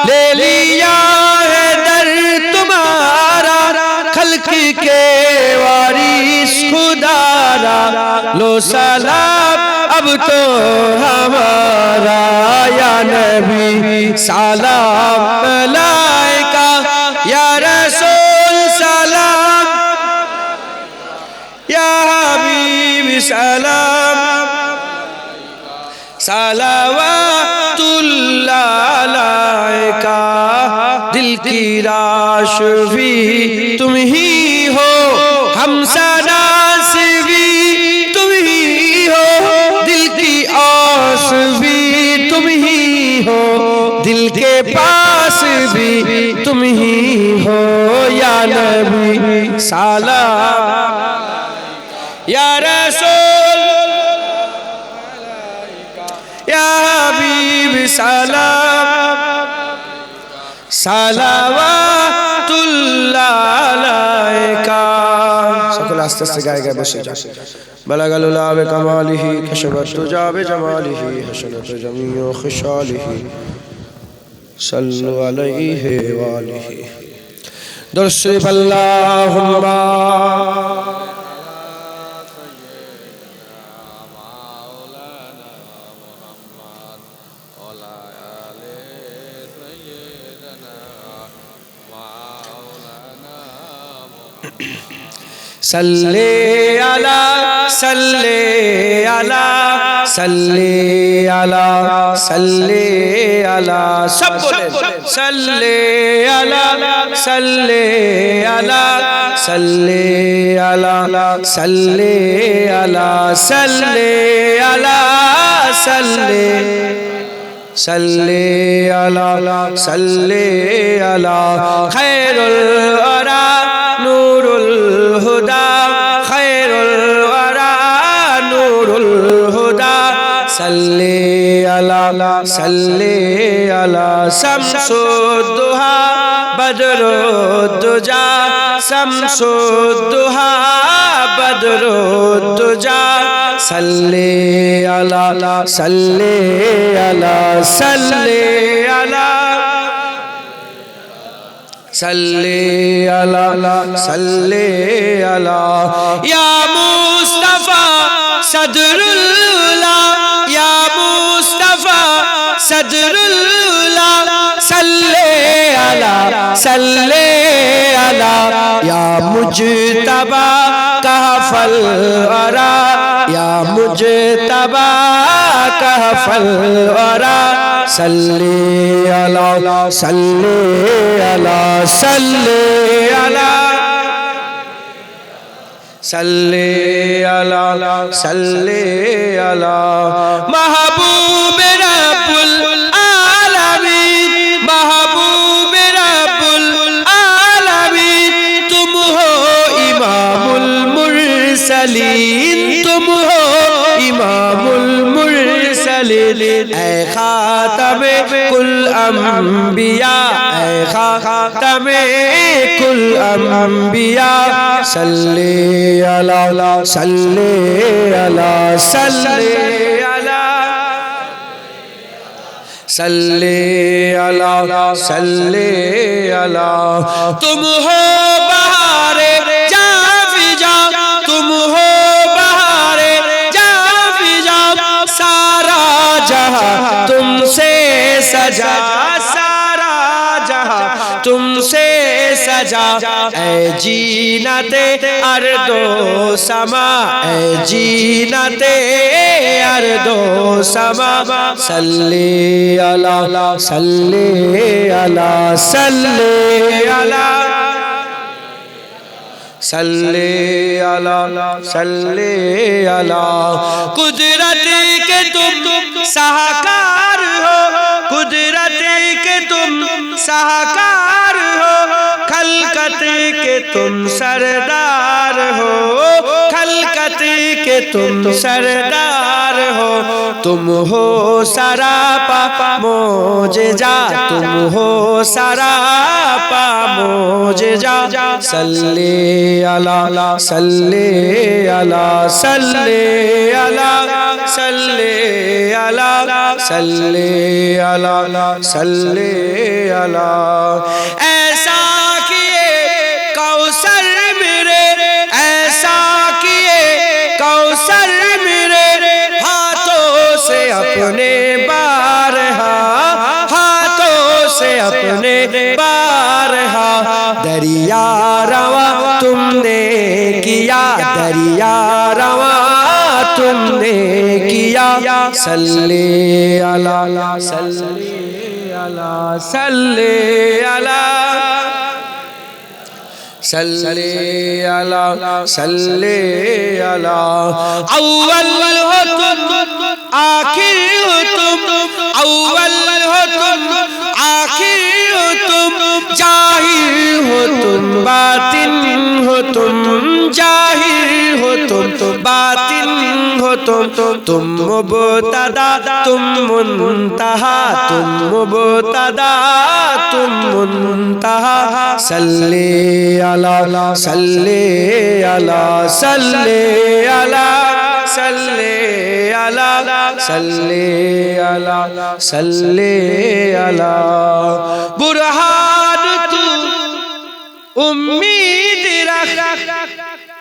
ले लिया है दर तुम्हारा, खल्क के वारिस खुदारा, लो सलाम अब तो हमारा, या नबी सलाम मलाइका, या रसूल सलाम, या हबीब सलाम, सलावतुल्लाह अलैका। दिल की राश भी तुम ही हो, हमसनास भी तुम ही हो, दिल की आस भी तुम ही हो, दिल के पास भी तुम ही हो, या नबी सलाम, या रसूल, या हबीब सलाम, सलावतुल्लाह अलैका। সকল আস্তে আস্তে গায়ে গায়ে বসে যা। بلغ العلا بكماله، كشف الدجى بجماله، حسنت جميع خصاله، صلوا عليه وآله. درود شریف اللهم صلی علی صلی علی صلی علی صلی علی، سب بولیں صلی علی صلی علی صلی علی صلی علی صلی علی صلی صلی علی صلی علی خیر الورا نور الہدا، خیر الورا نور الہدا، صلی علی صلی علی شمس الضحی بدر الدجی، شمس الضحی بدر الدجی، صلی علی صلی علی صلی علی صلی علی صلی علی، یا مصطفیٰ صدر اللہ، یا مصطفیٰ صدر اللہ، صلی علی صلی علی، یا مجتبیٰ کہف الورا، یا مجتبیٰ کہف الورا، صلی علی صلی علی صلی علی সাল্লি আলা সাল্লি আলা মাহবুব রাব্বুল আলামিন মাহবুব রাব্বুল আলামিন তুম হো ইমামুল মুরসালিন তুম হো ইমামুল মুরসালিন এ খাতামে কুল আম্বিয়া এ খাতামে কুল আম্বিয়া সাল্লি আলা সাল্লি আলা সাল্লি আলা সাল্লি আলা সাল্লি আলা তুম হো বাহারে জা ফিজা তুম হো বাহারে জা ফিজা সারা जहां तुमसे सजा सारा जहां तुमसे सजा ऐ जीनते अर्दो समा ऐ जीनते अर्दो समा सल्ली अला सल्ली अला सल्ली अला सल्ली अला सल्ली अला कुदरत के तुम साहकार हो कुदरत के तुम साहकार हो खलकत के तुम सरदार हो खलकत के तुम सरदार हो तुम हो सरापा मोजेजा तुम हो सरापा मोजेजा सल्ली अला सल्ली अला सल्ली अला सल्ली अला सल्ली अला सल्ली अला ऐसा किए कौसर मेरे ऐसा किए कौसर मेरे हाथों से अपने बारहा हाथों से अपने बारहा दरिया रवा तुमने किया दरिया रवा तुमने किया सल्ली अला सल्ली अला सल्ली अला सल्ली अला सल्ली अला अव्वल हो तुम आखिर हो तुम अव्वल हो तुम आखिर हो तुम जाहिर हो तुम बातिन हो तुम जाहिर हो तुम बातिन हो तुम मुबतदा तुम मुंतहा तुम मुबतदा तुम मुंतहा सल्ली अला सल्ली अला सल्ली अला सल्ली अला सल्ली अला सल्ली अला बुरहान तू उम्मीद रख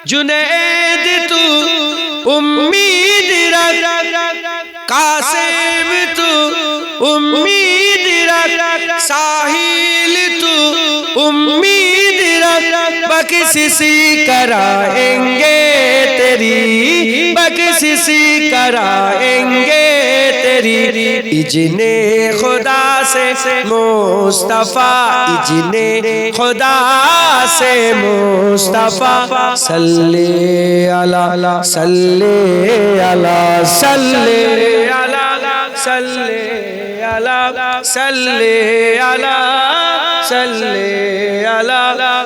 जुनैद तू उम्मीद रख कासिम तू उम्मीद रख साहिल तू उम्मीद रख बख्शिशी कराएंगे तेरी बख्शिशी कराएंगे तेरी इजने खुदा से मुस्तफा इजने खुदा से मुस्तफा सल्ली अला सल्ली अला सल्ली अला सल्ली अला सल्ली अला सल्ली अला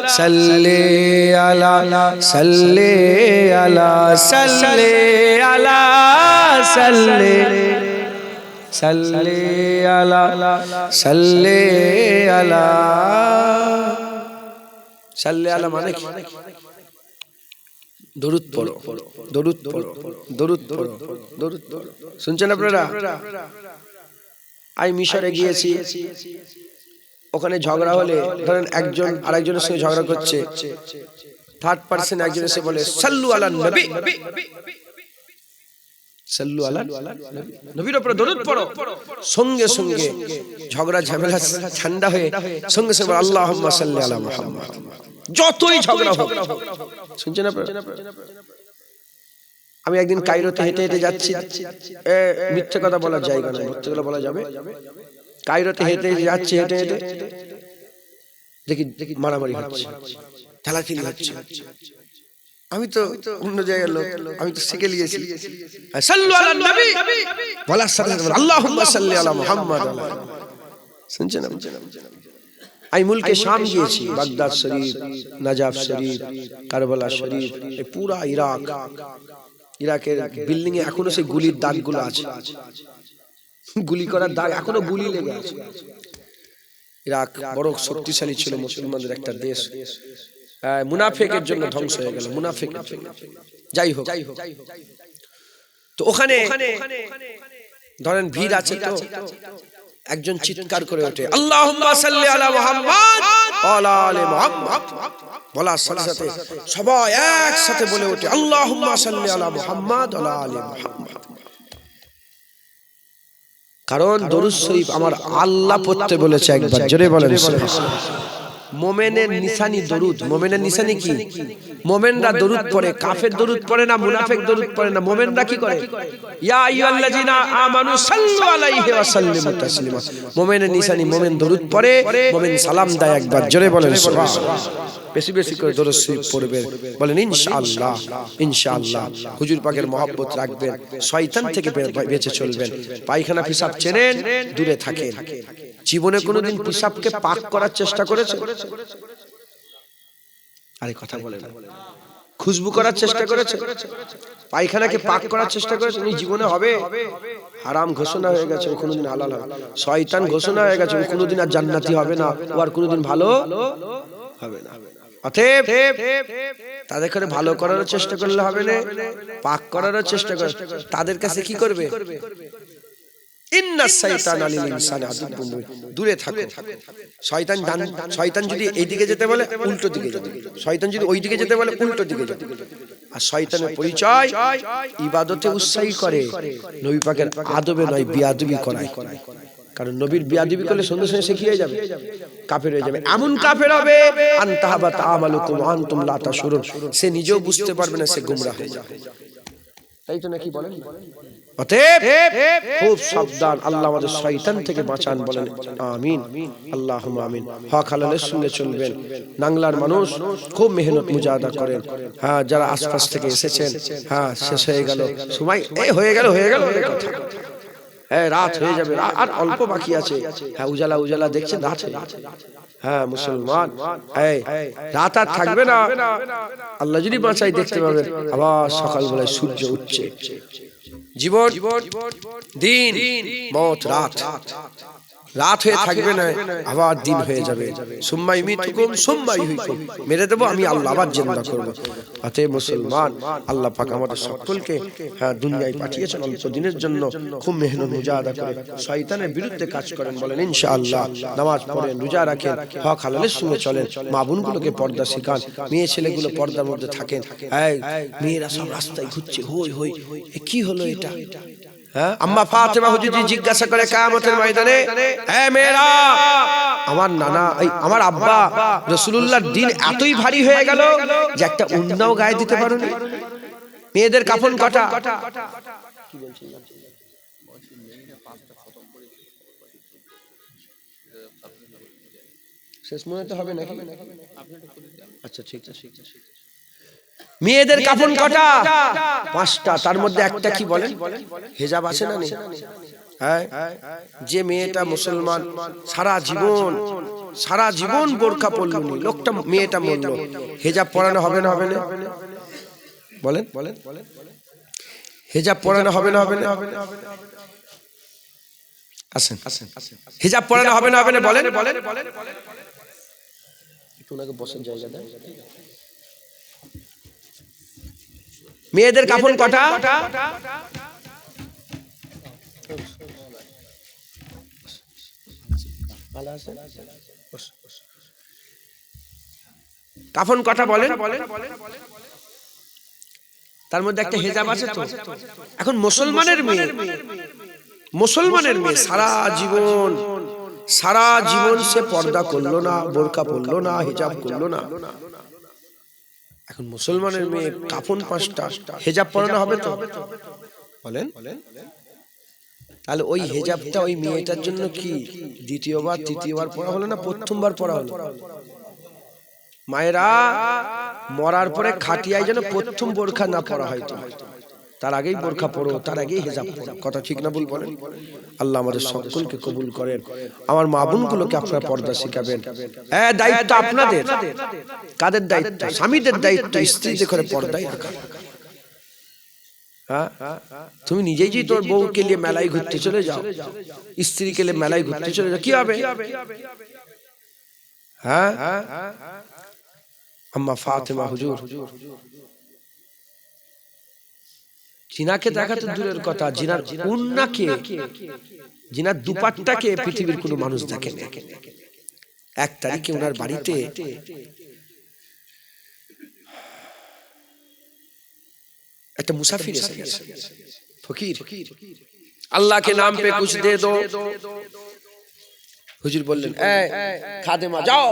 सल्ली अला सल्ली अला सल्ली अला सल्ली सल्ली अला सल्ली अला सल्ली अला माने কি দরুদ পড়ো দরুদ পড়ো দরুদ পড়ো দরুদ পড়ো শুনছেন আপনারা আমি মিশরে গিয়েছি ওখানে ঝগড়া হলে ধরেন একজন আরেকজনের সঙ্গে ঝগড়া করছে থার্ড পারসন একজন এসে বলে সাল্লু আলা নবী সাল্লু আলা নবীর উপর দরুদ পড়ো সঙ্গে সঙ্গে ঝগড়া ঝামেলা ঠান্ডা হয়ে সঙ্গে সঙ্গে আল্লাহুম্মা সাল্লি আলা মুহাম্মদ যতই ঝগড়া হোক শুনছেন আপনারা আমি একদিন কায়রোতে হেঁটে হেঁটে যাচ্ছি মিথ্যে কথা বলার জায়গা নয় মিথ্যে কথা বলা যাবে কায়রোতে হেঁটে যাচ্ছি হেঁটে হেঁটে দেখি মারামারি হচ্ছে ঠেলাঠেলি হচ্ছে আমি তো অন্য জায়গার লোক, আমি তো শিখে নিয়েছি সাল্লু আলা নবী বলার সাথে আল্লাহুম্মা সাল্লি আলা মুহাম্মাদ। শুনছেন? আমি মুলকে শাম গিয়েছি, বাগদাদ শরীফ, নাজাফ শরীফ, কারবালা শরীফ, এই পুরা ইরাকের বিল্ডিং এ এখনো সেই গুলির দাগগুলো আছে, গুলি করার দাগ এখনো গুলি লেগে আছে। ইরাক বড় শক্তিশালী ছিল, মুসলমানদের একটা দেশ, মুনাফিকের জন্য ধ্বংস হয়ে গেল, মুনাফিকের জন্য। যাই হোক, তো ওখানে ধরেন ভিড় আছে, তো একজন চিৎকার করে ওঠে আল্লাহুম্মা সাল্লি আলা মুহাম্মাদ ওয়া আলা আলি মুহাম্মাদ। বলার সাথে সাথে সবাই একসাথে বলে ওঠে আল্লাহুম্মা সাল্লি আলা মুহাম্মাদ ওয়া আলা আলি মুহাম্মাদ। কারণ দরুদ শরীফ আমার আল্লাহ পড়তে বলেছে একবার, জোরে বলেন সুবহানাল্লাহ। মোমেনের নিশানি দরুদ। মোমেনের নিশানি কি? মোমেনরা দরুদ পড়ে, কাফের দরুদ পড়ে না, মুনাফিক দরুদ পড়ে না। মোমেনরা কি করে? ইয়া আইয়ুহাল্লাযিনা আমানু সাল্লু আলাইহি ওয়া সাল্লিমু তাসলিমা। মোমেনের নিশানি, মোমেন দরুদ পড়ে, মোমেন সালাম দেয় একবার, জোরে বলেন সুবহানাল্লাহ। বেশি বেশি করে দরুদ শরীফ পড়বেন, বলেন ইনশাআল্লাহ। ইনশাআল্লাহ হুজুর পাকের মহব্বত রাখবেন, শয়তান থেকে বেঁচে চলবেন। পায়খানা পেশাব চেনেন, দূরে থাকেন। জীবনে কোনোদিন পেশাবকে পাক করার চেষ্টা করেছে? আরে কথা বলেন। খুশবু করার চেষ্টা করেছে? পায়খানাকে পাক করার চেষ্টা করেছে? জীবনে হবে? হারাম ঘোষণা হয়ে গেছে, কোনোদিন হালাল হবে। শয়তান ঘোষণা হয়ে গেছে, কোনোদিন আর জান্নাতি হবে না, ও আর কোনোদিন ভালো হবে না। অতএব তাদের করে ভালো করার চেষ্টা করলে হবে না, পাক করার চেষ্টা করে। তাদের কাছে কি করবে? ইন্নাস শাইতানা লিল ইনসানি আদুব্বুন মুবিন। দূরে থাকো। শয়তান যদি এইদিকে যেতে বলে উল্টো দিকে যাবে, শয়তান যদি ওইদিকে যেতে বলে উল্টো দিকে যাবে। আর শয়তানের পরিচয় ইবাদতে উৎসাহী করে, নবী পাকের আদবে নয় বিয়াদবি করায়। কারণ নবীর বিয়াদবি করলে সঙ্গে সঙ্গে শিখিয়ে যাবে, কাফের হয়ে যাবে। এমন কাফের হবে আনতাহাবাত আমালুকুম ওয়া আনতুম লা তাশউরুন, সে নিজেও বুঝতে পারবে না, সে গোমরাহ হয়ে যাবে। তাই তো নাকি বলেন? অতএব খুব সাবধান, আল্লাহ আমাদের শয়তান থেকে বাঁচান, বলেন আমিন, আল্লাহুম্মা আমিন। হক হালালের সঙ্গে চলবেন। নাংলার মানুষ খুব মেহনত মুজাহাদা করেন। হ্যাঁ, যারা আশপাশ থেকে এসেছেন, হ্যাঁ শেষ হয়ে গেল সময়, হয়ে গেল কথা। হ্যাঁ, রাত হয়ে যাবে, আর অল্প বাকি আছে। হ্যাঁ, উজালা উজালা দেখছেন, রাত হয়ে যাচ্ছে। হ্যাঁ মুসলমান, রাত আর থাকবে না। আল্লাহ যদি বাঁচাই দেখতে পাবেন আবার সকালবেলায় সূর্য উঠছে। জীবন দিন, মত রাত, রাত হয়ে থাকবে না, আবার দিন হয়ে যাবে। সুম্মা ইউমিতুকুম সুম্মা ইউহয়িকুম, মেরে দেবো আমি, আল্লাহ আবার জিন্দা করবো। অতএব মুসলমান, আল্লাহ পাক আমাদের সকলকে দুনিয়ায় পাঠিয়েছেন অল্প দিনের জন্য। খুব মেহনত মুজাহাদা করে শয়তানের বিরুদ্ধে কাজ করেন, বলেন ইনশাআল্লাহ। নামাজ পড়েন, রোজা রাখেন, হক হালালের সঙ্গে চলেন, মা বোনগুলোকে পর্দা শেখান, মেয়ে ছেলেগুলো পর্দার মধ্যে থাকেন। মেয়েরা সব রাস্তায় ঘুরছে, হই হই, কি হলো এটা? আম্মা ফাতেমা হুজুরি জিজ্ঞাসা করে কিয়ামতের ময়দানে, মেয়েরা, আমার নানা, আমার আব্বা রাসূলুল্লাহর দিন এতই ভারী হয়ে গেল যে একটা উন্নাও গায়ে দিতে পারোনি, মেয়েদের কাফন কাটা। কি বলছেন? শেষ মনে তো হবে নাকি? আচ্ছা ঠিক আছে। মেয়েদের কাফন কাটা 5টা, তার মধ্যে একটা কি বলেন? হিজাব আছে না নেই? হ্যাঁ, যে মেয়েটা মুসলমান সারা জীবন বোরকা পরল, লোকটা মেয়েটা মরল, হিজাব পরানো হবে না? হবে না? বলেন, হিজাব পরানো হবে না? হবে না? আসেন, হিজাব পরানো হবে না? হবে না? বলেন, একটু ওনাকে বসার জায়গা দেন। মেয়েদের কাফন কটা? কাফন কটা বলেন? তার মধ্যে একটা হিজাব আছে তো। এখন মুসলমানের মেয়ে সারা জীবন সে পর্দা করলো না, বোরকা পরলো না, হিজাব করলো না। এখন মুসলমানের মেয়ে কাফন 5টা, হিজাব পরানো হবে তো? বলেন। তাহলে ওই হিজাবটা ওই মেয়েটার জন্য কি দ্বিতীয়বার তৃতীয়বার পড়া হলো না প্রথমবার পড়া হলো? মায়েরা মরার পরে খাটিয়ায় যেন প্রথম বোরখা না পরা হয়তো, তার আগেই বোরখা পড়ো, তার আগেই হিজাব পড়ো। কথা ঠিক না ভুল বলেন? আল্লাহ আমাদের সকলকে কবুল করেন। আমার মা বোনগুলোকে আপনারা পর্দা শিখাবেন। দায়িত্ব আপনাদের। কাদের দায়িত্ব? স্বামীদের দায়িত্ব স্ত্রীদের ঘরে পর্দায় রাখা। হ্যাঁ, তুমি নিজেই যদি তোর বউকে নিয়ে মেলায় ঘুরতে চলে যাও, স্ত্রীকে নিয়ে মেলায় ঘুরতে চলে যাও, কি হবে? হ্যাঁ, আম্মা ফাতেমা হুজুর জিনাকে দেখা তো দূরের কথা, জিনার উন্নাকে, জিনার দুপাট্টাকে পৃথিবীর কোনো মানুষ দেখে না। 1 তারিখে ওনার বাড়িতে একটা মুসাফির এসে গেছে, ফকির। আল্লাহ के नाम पे कुछ दे दो। হুজুর বললেন, খাদেমা যাও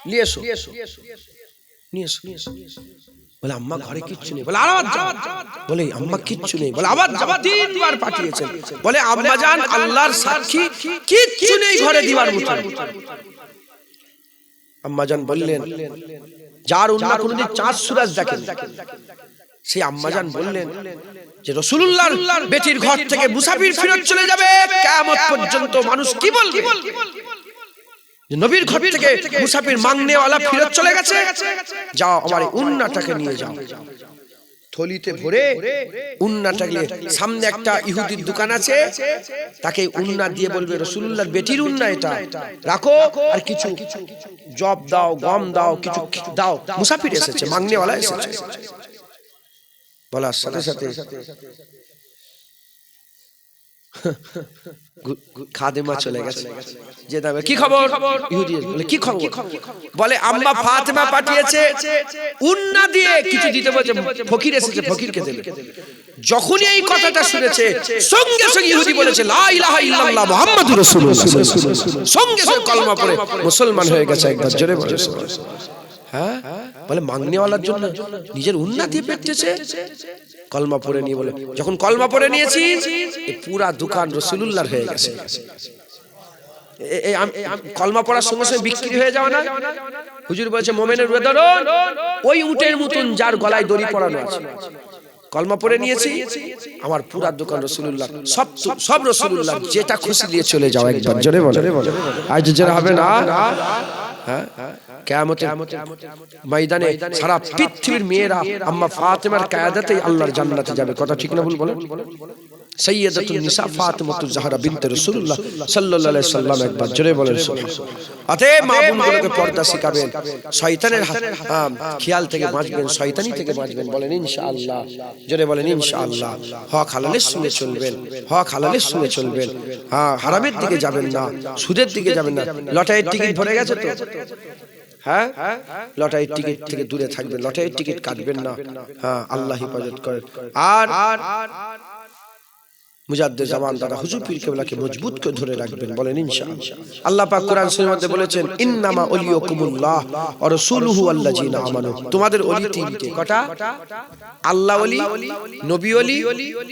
নিয়ে এসো, নিয়ে এসো। বলে আম্মা ঘরে কিচ্ছু নেই। বলে আবার যাও। বলে আম্মা কিচ্ছু নেই। বলে আবার যাও। 3 বার পাঠিয়েছেন। বলে আম্মা জান আল্লাহর সাক্ষী কিচ্ছু নেই ঘরে দিবার মতো। আম্মা জান বললেন, যার উন্না কোনদিন চাঁদ সূরজ দেখেন, সেই আম্মা জান বললেন যে রাসূলুল্লাহর বেটির ঘর থেকে মুসাফির ফেরত চলে যাবে, কিয়ামত পর্যন্ত মানুষ কি বলবে? যে নবীর ঘর থেকে মুসাফির মাংনেওয়ালা ফেরত চলে গেছে, যাও আমার উন্নাটাকে নিয়ে যাও। থলিতে ভরে উন্নাটাকে সামনে একটা ইহুদির দোকান আছে, তাকে উন্না দিয়ে বলবে রাসূলুল্লাহর বেটির উন্না এটা রাখো, আর কিছু জব দাও, গম দাও, কিছু দাও, মুসাফির এসেছে, মাংনেওয়ালা এসেছে। বলার সাথে সাথে খাদেমা চলে গেছে। যে দাবে কি খবর? ইহুদি বলে কি খবর? বলে আম্মা ফাতেমা পাঠিয়েছে উন্না দিয়ে কিছু দিতে বলছে, ফকির এসেছে, ফকিরকে দেবে। যখনই এই কথাটা শুনেছে, সঙ্গে সঙ্গে ইহুদি বলেছে লা ইলাহা ইল্লাল্লাহ মুহাম্মাদুর রাসূলুল্লাহ। সঙ্গে সঙ্গে কলমা পড়ে মুসলমান হয়ে গেছে। একবার জোরে বলে হ্যাঁ। বলে মাংনেওয়ালার জন্য নিজের উন্না দিয়ে পেটেছে, কলমা পড়ে নিয়ে বলে যখন কলমা পড়ে নিয়েছি, এই পুরা দোকান রাসূলুল্লাহর হয়ে গেছে। কলমা পড়ার সঙ্গে সঙ্গে বিক্রি হয়ে যাওয়া না। হুজুর বলেছে মোমেনের উদাহরণ ওই উটের মতন যার গলায় দড়ি পরানো আছে। কলমা পড়ে নিয়েছি, আমার পুরা দোকান রাসূলুল্লাহ, সব রাসূলুল্লাহ, যেটা খুশি দিয়ে চলে যাও। একবার জোরে বলে আজ যারা হবে না, হ্যাঁ, কিয়ামতের ময়দানে সারা পৃথিবীর মেয়েরা আম্মা ফাতেমার কিয়াদতেই আল্লাহর জান্নাতে যাবে। কথা ঠিক না ভুল বলেন? সাইয়্যিদাতুন নিসা ফাতিমাতুজ জাহরা বিনতে রাসূলুল্লাহ সাল্লাল্লাহু আলাইহি সাল্লাম। একবার জোরে বলেন সুবহানাল্লাহ। অতএব মা বোনগুলোকে পর্দা শিখাবেন, শয়তানের খেয়াল থেকে বাঁচবেন, শয়তানি থেকে বাঁচবেন। বলেন ইনশাআল্লাহ। জোরে বলেন ইনশাআল্লাহ। হক হালালের সঙ্গে চলবেন, হক হালালের সঙ্গে চলবেন। হ্যাঁ, হারামের দিকে যাবেন না, সুদের দিকে যাবেন না। লটারির টিকিট ভরে গেছে তো, হ্যাঁ, লটারির টিকিট থেকে দূরে থাকবেন, লটারির টিকিট কাটবেন না। হ্যাঁ, আল্লাহ হিফাজত করেন। আর মুজাদ্দিদ জামান দাদা হুজুর পীর কেবলাকে মজবুত করে ধরে রাখবেন। বলেন ইনশাআল্লাহ। আল্লাহ পাক কোরআন শরীফের মধ্যে বলেছেন ইন্নামা ওলিয়াকুমুল্লাহ ওয়া রাসূলুহু আল্লাযিনা আমানু। তোমাদের ওলি তিনটে। কটা? আল্লাহ ওলি, নবী ওলি,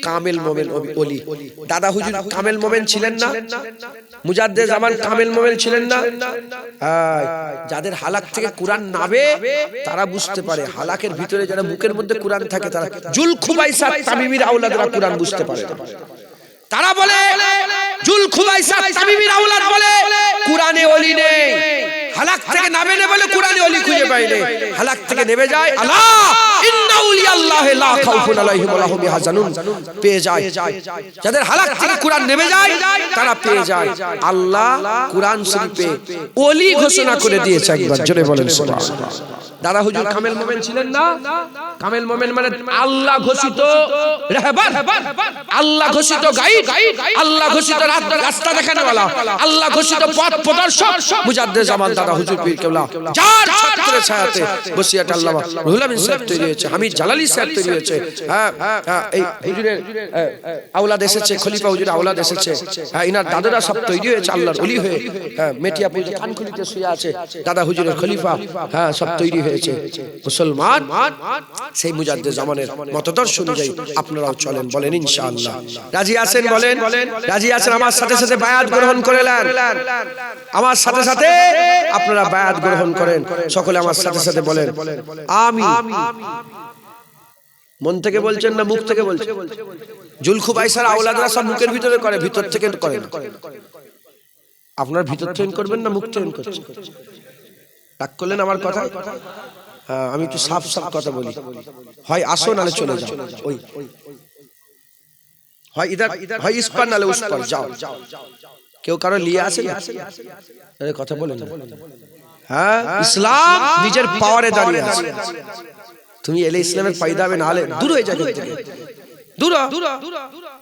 কামেল মোমেন ওলি। দাদা হুজুর কামেল মোমেন ছিলেন না? মুজাদ্দিদ জামান কামেল মোমেন ছিলেন না? যাদের হালাক থেকে কোরআন নাবে তারা বুঝতে পারে, হালাকের ভিতরে যারা মুখের মধ্যে কোরআন থাকে তারা জুল খুবাইসা তামিমির আওলাদরা কোরআন বুঝতে পারে। তারা বলে জুল খুবাইসা তামিমির আওলাদ বলে কোরআনে ওলি নেই, হালাক থেকে নাবে না বলে কোরআনে ওলি খুঁজে পাইলে, হালাক থেকে নেবে যায় আল্লাহ ইন্না আউলিয়াল্লাহি লা খাউফুন আলাইহিম ওয়া লা হুম ইয়াহজানুন পেয়ে যায়। যাদের হালাক থেকে কোরআন নেবে যায় তারা পেয়ে যায়। আল্লাহ কোরআন শরীফে ওলি ঘোষণা করে দিয়েছে। একবার জোরে বলেন সুবহানাল্লাহ। দাদা হুজুর কামেল মোমেন ছিলেন না? কামেল মোমেন মানে আল্লাহ ঘোষিত রাহবার, আল্লাহ ঘোষিত গাইড, আল্লাহ ঘোষিত রাস্তা দেখানোওয়ালা, আল্লাহ ঘোষিত পথ প্রদর্শক মুজাদ্দিদ জামান দাদা হুজুর পীর কেবলা। যার ছাত্রের ছায়াতে বসিয়াট আল্লামা রুহুল আমিন সাহেব তৈরি হয়েছে, হামিদ জালালি সাহেব তৈরি হয়েছে। হ্যাঁ, এই হুজুরের আওলাদ এসেছে, খলিফা হুজুরের আওলাদ এসেছে। হ্যাঁ, ইনার দাদারা সব তৈরি হয়েছে আল্লাহর ওলি হয়ে। হ্যাঁ, মেটিয়াপুর কানখুলিতে শুয়ে আছে দাদা হুজুরের খলিফা। হ্যাঁ, সব তৈরি হয়েছে। মুসলমান সেই মুজাদ্দিদ জামানের মতদর্শ অনুযায়ী আপনারাও চলেন। বলেন ইনশাআল্লাহ। রাজি আছেন? বলেন রাজি আছেন? আমার সাথে সাথে বায়াত গ্রহণ করে নেন, আমার সাথে সাথে আপনারা বায়াত গ্রহণ করেন। সকলে আমার সাথে সাথে বলেন আমিন। মন থেকে বলছেন না মুখ থেকে বলছেন? জুলখুবাইসার আওলাদরা সব মুখের ভিতরে করে, ভিতর থেকে করে না। আপনার ভিতর থেকে করবেন না মুখ থেকে করছেন? রাগ করলেন আমার কথা? হ্যাঁ, আমি একটু সাফ সাফ কথা বলি। হয় আসো নালে চলে যাও, ওই হয় ইধার হয় ইস পার নালে উস পার যাও। কেউ কারো লিয়ে আসে না কথা বলেন না। হ্যাঁ, ইসলাম নিজের পাওয়ারে দাঁড়িয়ে আছে। তুমি এলে ইসলামের ফায়দা হবে, না হলে দূর হয়ে যাবে থেকে। দূর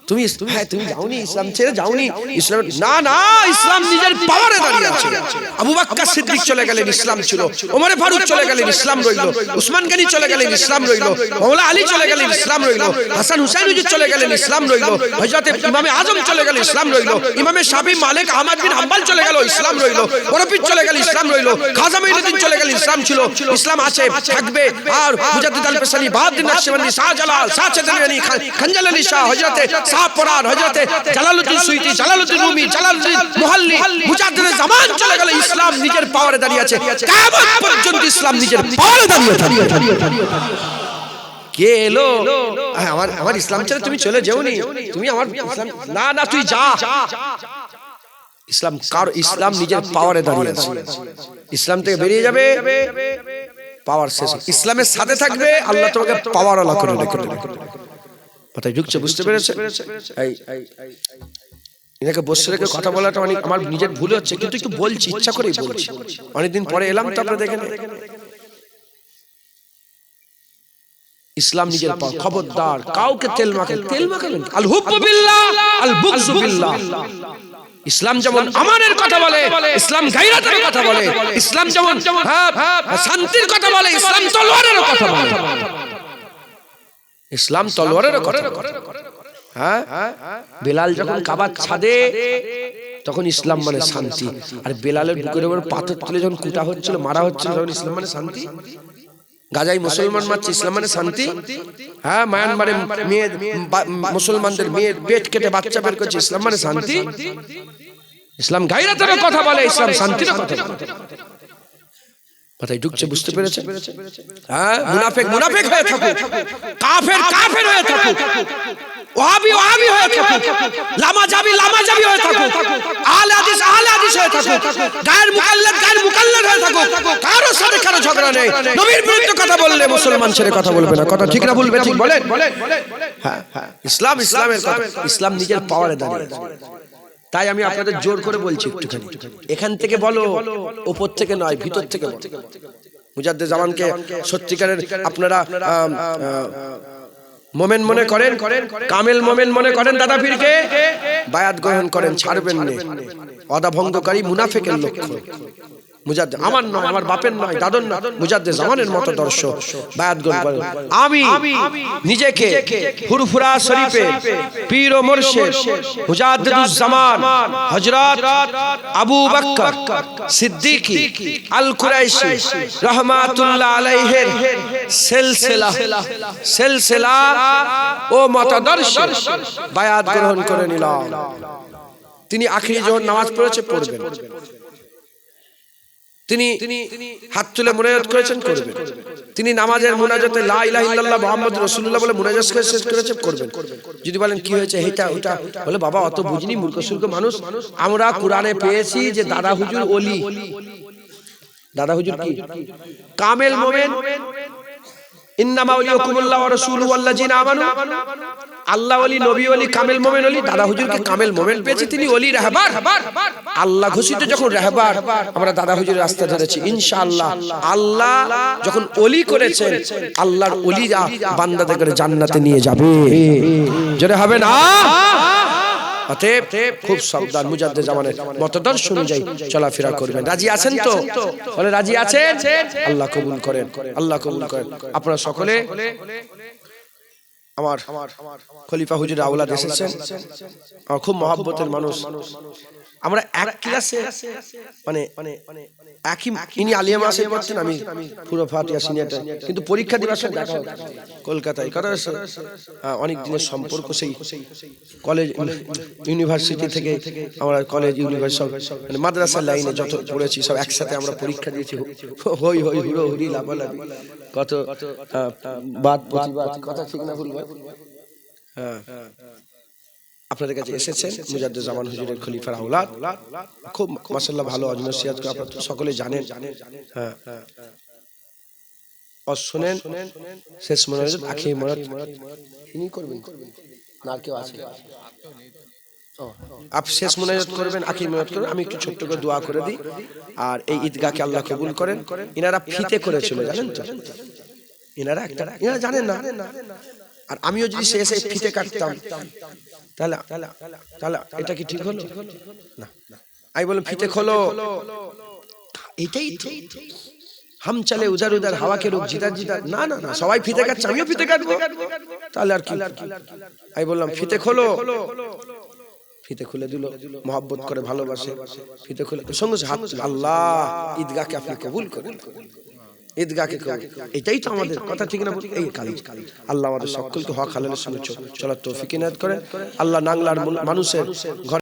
তুমি, হ্যাঁ তুমি যাওনি, ইসলাম ছেড়ে যাওনি। ইসলাম না না, ইসলাম নিজের পাওয়ারে দাঁড়িয়ে আছে। আবু বকর সিদ্দিক চলে গেলেন, ইসলাম ছিল। ওমর ফারুক চলে গেলেন, ইসলাম রইল। উসমান গনি চলে গেলেন, ইসলাম রইল। মাওলা আলী চলে গেলেন, ইসলাম রইল। হাসান হুসাইন হুজুর চলে গেলেন, ইসলাম রইল। হযরত ইমামে আজম চলে গেলেন, ইসলাম রইল। ইমামে শাফি, মালিক, আহমদ বিন হাম্বল চলে গেল, ইসলাম রইল। বড়পীর চলে গেল, ইসলাম রইল। খাজা মঈনুদ্দিন চলে গেল, ইসলাম ছিল। ইসলাম আছে, থাকবে। আর মুজাদ্দিদ আল ফেসানি, বাহাউদ্দিন নকশবন্দি, শাহজালাল, শাহচেতানি, খানজাল আলী শাহ, হযরতে শাহপরান, হযরতে Jalaluddin Suyuti, Jalaluddin Rumi, Jalaluddin Mahalli, মুজাদ্দিদ জামান চলে গেল। ইসলাম নিজের পাওয়ারে দাঁড়িয়ে আছে। কিয়ামত পর্যন্ত ইসলাম নিজের পাওয়ারে দাঁড়িয়ে থাকবে। কে এলো? আমার ইসলাম ছেড়ে তুমি চলে যাওনি, তুমি আমার ইসলাম, না না তুই যা। ইসলাম ইসলাম নিজের পাওয়ারে দাঁড়িয়ে আছে। ইসলাম থেকে বেরিয়ে যাবে, পাওয়ার শেষ। ইসলামের সাথে থাকবে, আল্লাহ তোমাকে পাওয়ার আলা করে রাখবে। মাথায় ঢুকছে? বুঝতে পেরেছে? এনাকে বসে রেখে কথা বলাটা অনেক আমার নিজের ভুল হচ্ছে, কিন্তু একটু বলছি, ইচ্ছা করেই বলছি। অনেকদিন পরে এলাম তো, আপনারা দেখেন। ইসলাম নিজের পাওয়ার। খবরদার কাউকে তেল মাখাবেন। আল হুব্বু বিল্লাহ আল বুগযু বিল্লাহ। ইসলাম যেমন আমানের কথা বলে, ইসলাম গায়রাতের কথা বলে। ইসলাম যেমন শান্তির কথা বলে, ইসলাম তলোয়ারের কথা বলে। ইসলাম তলোয়ারের কথা। হ্যাঁ, বেলাল যখন কাবার ছাদে, তখন ইসলাম মানে শান্তি। আর বেলালের বুকের উপর পাথর তুলে যখন কুটা হচ্ছিল, মারা হচ্ছিল, তখন ইসলাম মানে শান্তি। গাজায় মুসলমান মারছে, ইসলাম মানে শান্তি। হ্যাঁ, মায়ানমারে মেয়ে মুসলমানদের মেয়ের পেট কেটে বাচ্চা বের করছে, ইসলাম মানে শান্তি। ইসলাম গায়রাতের কথা বলে, ইসলাম শান্তির কথা বলে। মাথায় ঢুকছে? বুঝতে পেরেছে? হ্যাঁ, মুনাফিক মুনাফিক হয়ে থাকুক, কাফের কাফের হয়ে থাকুক, ওয়াহাবি ওয়াহাবি হয়ে থাকুক, লামাজাবি লামাজাবি হয়ে থাকুক, আহলে হাদিস আহলে হাদিস হয়ে থাকুক, গায়ের মুকাল্লিদ হয়ে থাকুক, কারোর সাথে কারো ঝগড়া নেই। নবীর বিরুদ্ধে কথা বললে মুসলমান ছেড়ে কথা বলবে না। কথা ঠিক না বলবে? ঠিক বলেন। হ্যাঁ, ইসলাম ইসলামের কথা। ইসলাম নিজের পাওয়ারে দাঁড়িয়ে আছে। তাই আমি আপনাদের জোর করে বলছি, একটুখানি এখান থেকে বলো, উপর থেকে নয়, ভিতর থেকে বলো। মুজাদ্দিদ জামানকে সত্যিকারের আপনারা মোমেন মনে করেন, কামেল মোমেন মনে করেন, দাদা পীরকে বায়াত গ্রহণ করেন, ছাড়বেন না। ওয়াদা ভঙ্গকারী মুনাফিকের লক্ষণ। মুজাদ্দিদ আমার নয়, আমার বাপের নয়, দাদর নয়, মুজাদ্দিদ জামানের মতো দর্শক বায়াত গ্রহণ করেন। আমি নিজেকে ফুরফুরা শরীফে পীর ও মুর্শিদ মুজাদ্দিদুজ জামান হযরত আবু বকর সিদ্দিকী আল কুরাইশি রাহমাতুল্লাহ আলাইহির সিলসিলা ও মতাদর্শ বায়াত গ্রহণ করে নিলাম। তিনি আখিরি যখন নামাজ পড়েছে পড়বেন, তিনি হাত তুলে মুনাজাত করেছেন করবেন। তিনি নামাজের মুনাজাতে লা ইলাহা ইল্লাল্লাহ মুহাম্মাদুর রাসূলুল্লাহ বলে মুনাজাত শেষ করেছে করবেন। যদি বলেন কি হয়েছে এটা ওটা, বলে বাবা অত বুঝিনি, মূর্খ সূর্খ মানুষ। আমরা কোরআনে পেয়েছি যে দাদা হুজুর ওলি। দাদা হুজুর কি? কামেল মুমিন। ইন্নামা ওয়ালিয়াকুমুল্লাহু ওয়া রাসূলুহু ওয়াল্লাযিনা আমানু। আল্লাহ ওলি, নবী ওলি, কামেল মোমেন ওলি। দাদা হুজুরকে কামেল মোমেন পেয়েছি, তিনি ওলি রাহবার। আল্লাহ ঘোষিত যখন রাহবার, আমরা দাদা হুজুরের রাস্তা ধরেছি ইনশাআল্লাহ। আল্লাহ যখন ওলি করেছেন, আল্লাহর ওলিরা বান্দাদের করে জান্নাতে নিয়ে যাবে। জোরে হবে না? অতএব খুব সাবধান, মুজাদ্দিদ জামানের মতদর্শ অনুযায়ী চলাফেরা করবেন। রাজি আছেন তো? বলে রাজি আছেন? আল্লাহ কবুল করেন, আল্লাহ কবুল করেন। আপনারা সকলে আমার খলিফা হুজুর আওলাদ এসেছেন, আমার খুব মহব্বতের মানুষ। আমরা এক ক্লাসে মানে একই, ইনি আলিয়া মাসে পড়ছেন, আমি পুরো ফাটিয়া সিনিয়রটা, কিন্তু পরীক্ষা দিবার সময় দেখা হতো কলকাতায়। কথা হচ্ছে অনেক দিনের সম্পর্ক, সেই কলেজ ইউনিভার্সিটি থেকে আমরা কলেজ ইউনিভার্সিটি মানে মাদ্রাসার লাইনে যত পড়েছি সব একসাথে আমরা পরীক্ষা দিয়েছি, হই হই হুড়ো হুড়ি লাফালাফি, কত বাদ প্রতিবাদ, কথা ঠিক না ভুল? হ্যাঁ, আপনাদের কাছে এসেছেন মুজাদ্দেদ-ই-জামান হুজুরের খলিফার আওলাদ, খুব মাশাআল্লাহ ভালো নসিহত করে, আপনারা সকলে জানেন। হ্যাঁ, আর শুনেন শেষ মোনাজাত আখির মোনাজাত তিনি করবেন না, আর কেউ আছে? আপনি শেষ মোনাজাত করবেন, আখির মোনাজাত করবেন, আমি একটু ছোট্ট করে দোয়া করে দিই। আর এই ঈদগাহকে আল্লাহ কবুল করেন। ইনারা ফিতে করেছিল জানেন তো, ইনারা জানেন না। আর আমিও যদি শেষে ফিতে কাটতাম তাহলে এটা কি ঠিক হলো? না, আমি বললাম ফিতে খোলো, এটাই হাম চলে উধার উধার হাওয়া কে রুখ জিদার জিদার। না না না, সবাই ফিতে কাটছে, আমিও ফিতে কাটবো, তাহলে আর কি? আমি বললাম ফিতে খোলো, ফিতে খুলে দিল, মহব্বত করে ভালোবাসে, ফিতে খুলে সঙ্গে হাত, আল্লাহ ঈদগাহকে আপনি কবুল করেন, ঈদগাহকে কবুল। এটাই তো আমাদের কথা, ঠিক না? এই কাজ আল্লাহ আমাদের সকলকে হক হালালের সঙ্গে চলার তৌফিক ইনায়াত করেন। আল্লাহ নাংলার মানুষের ঘর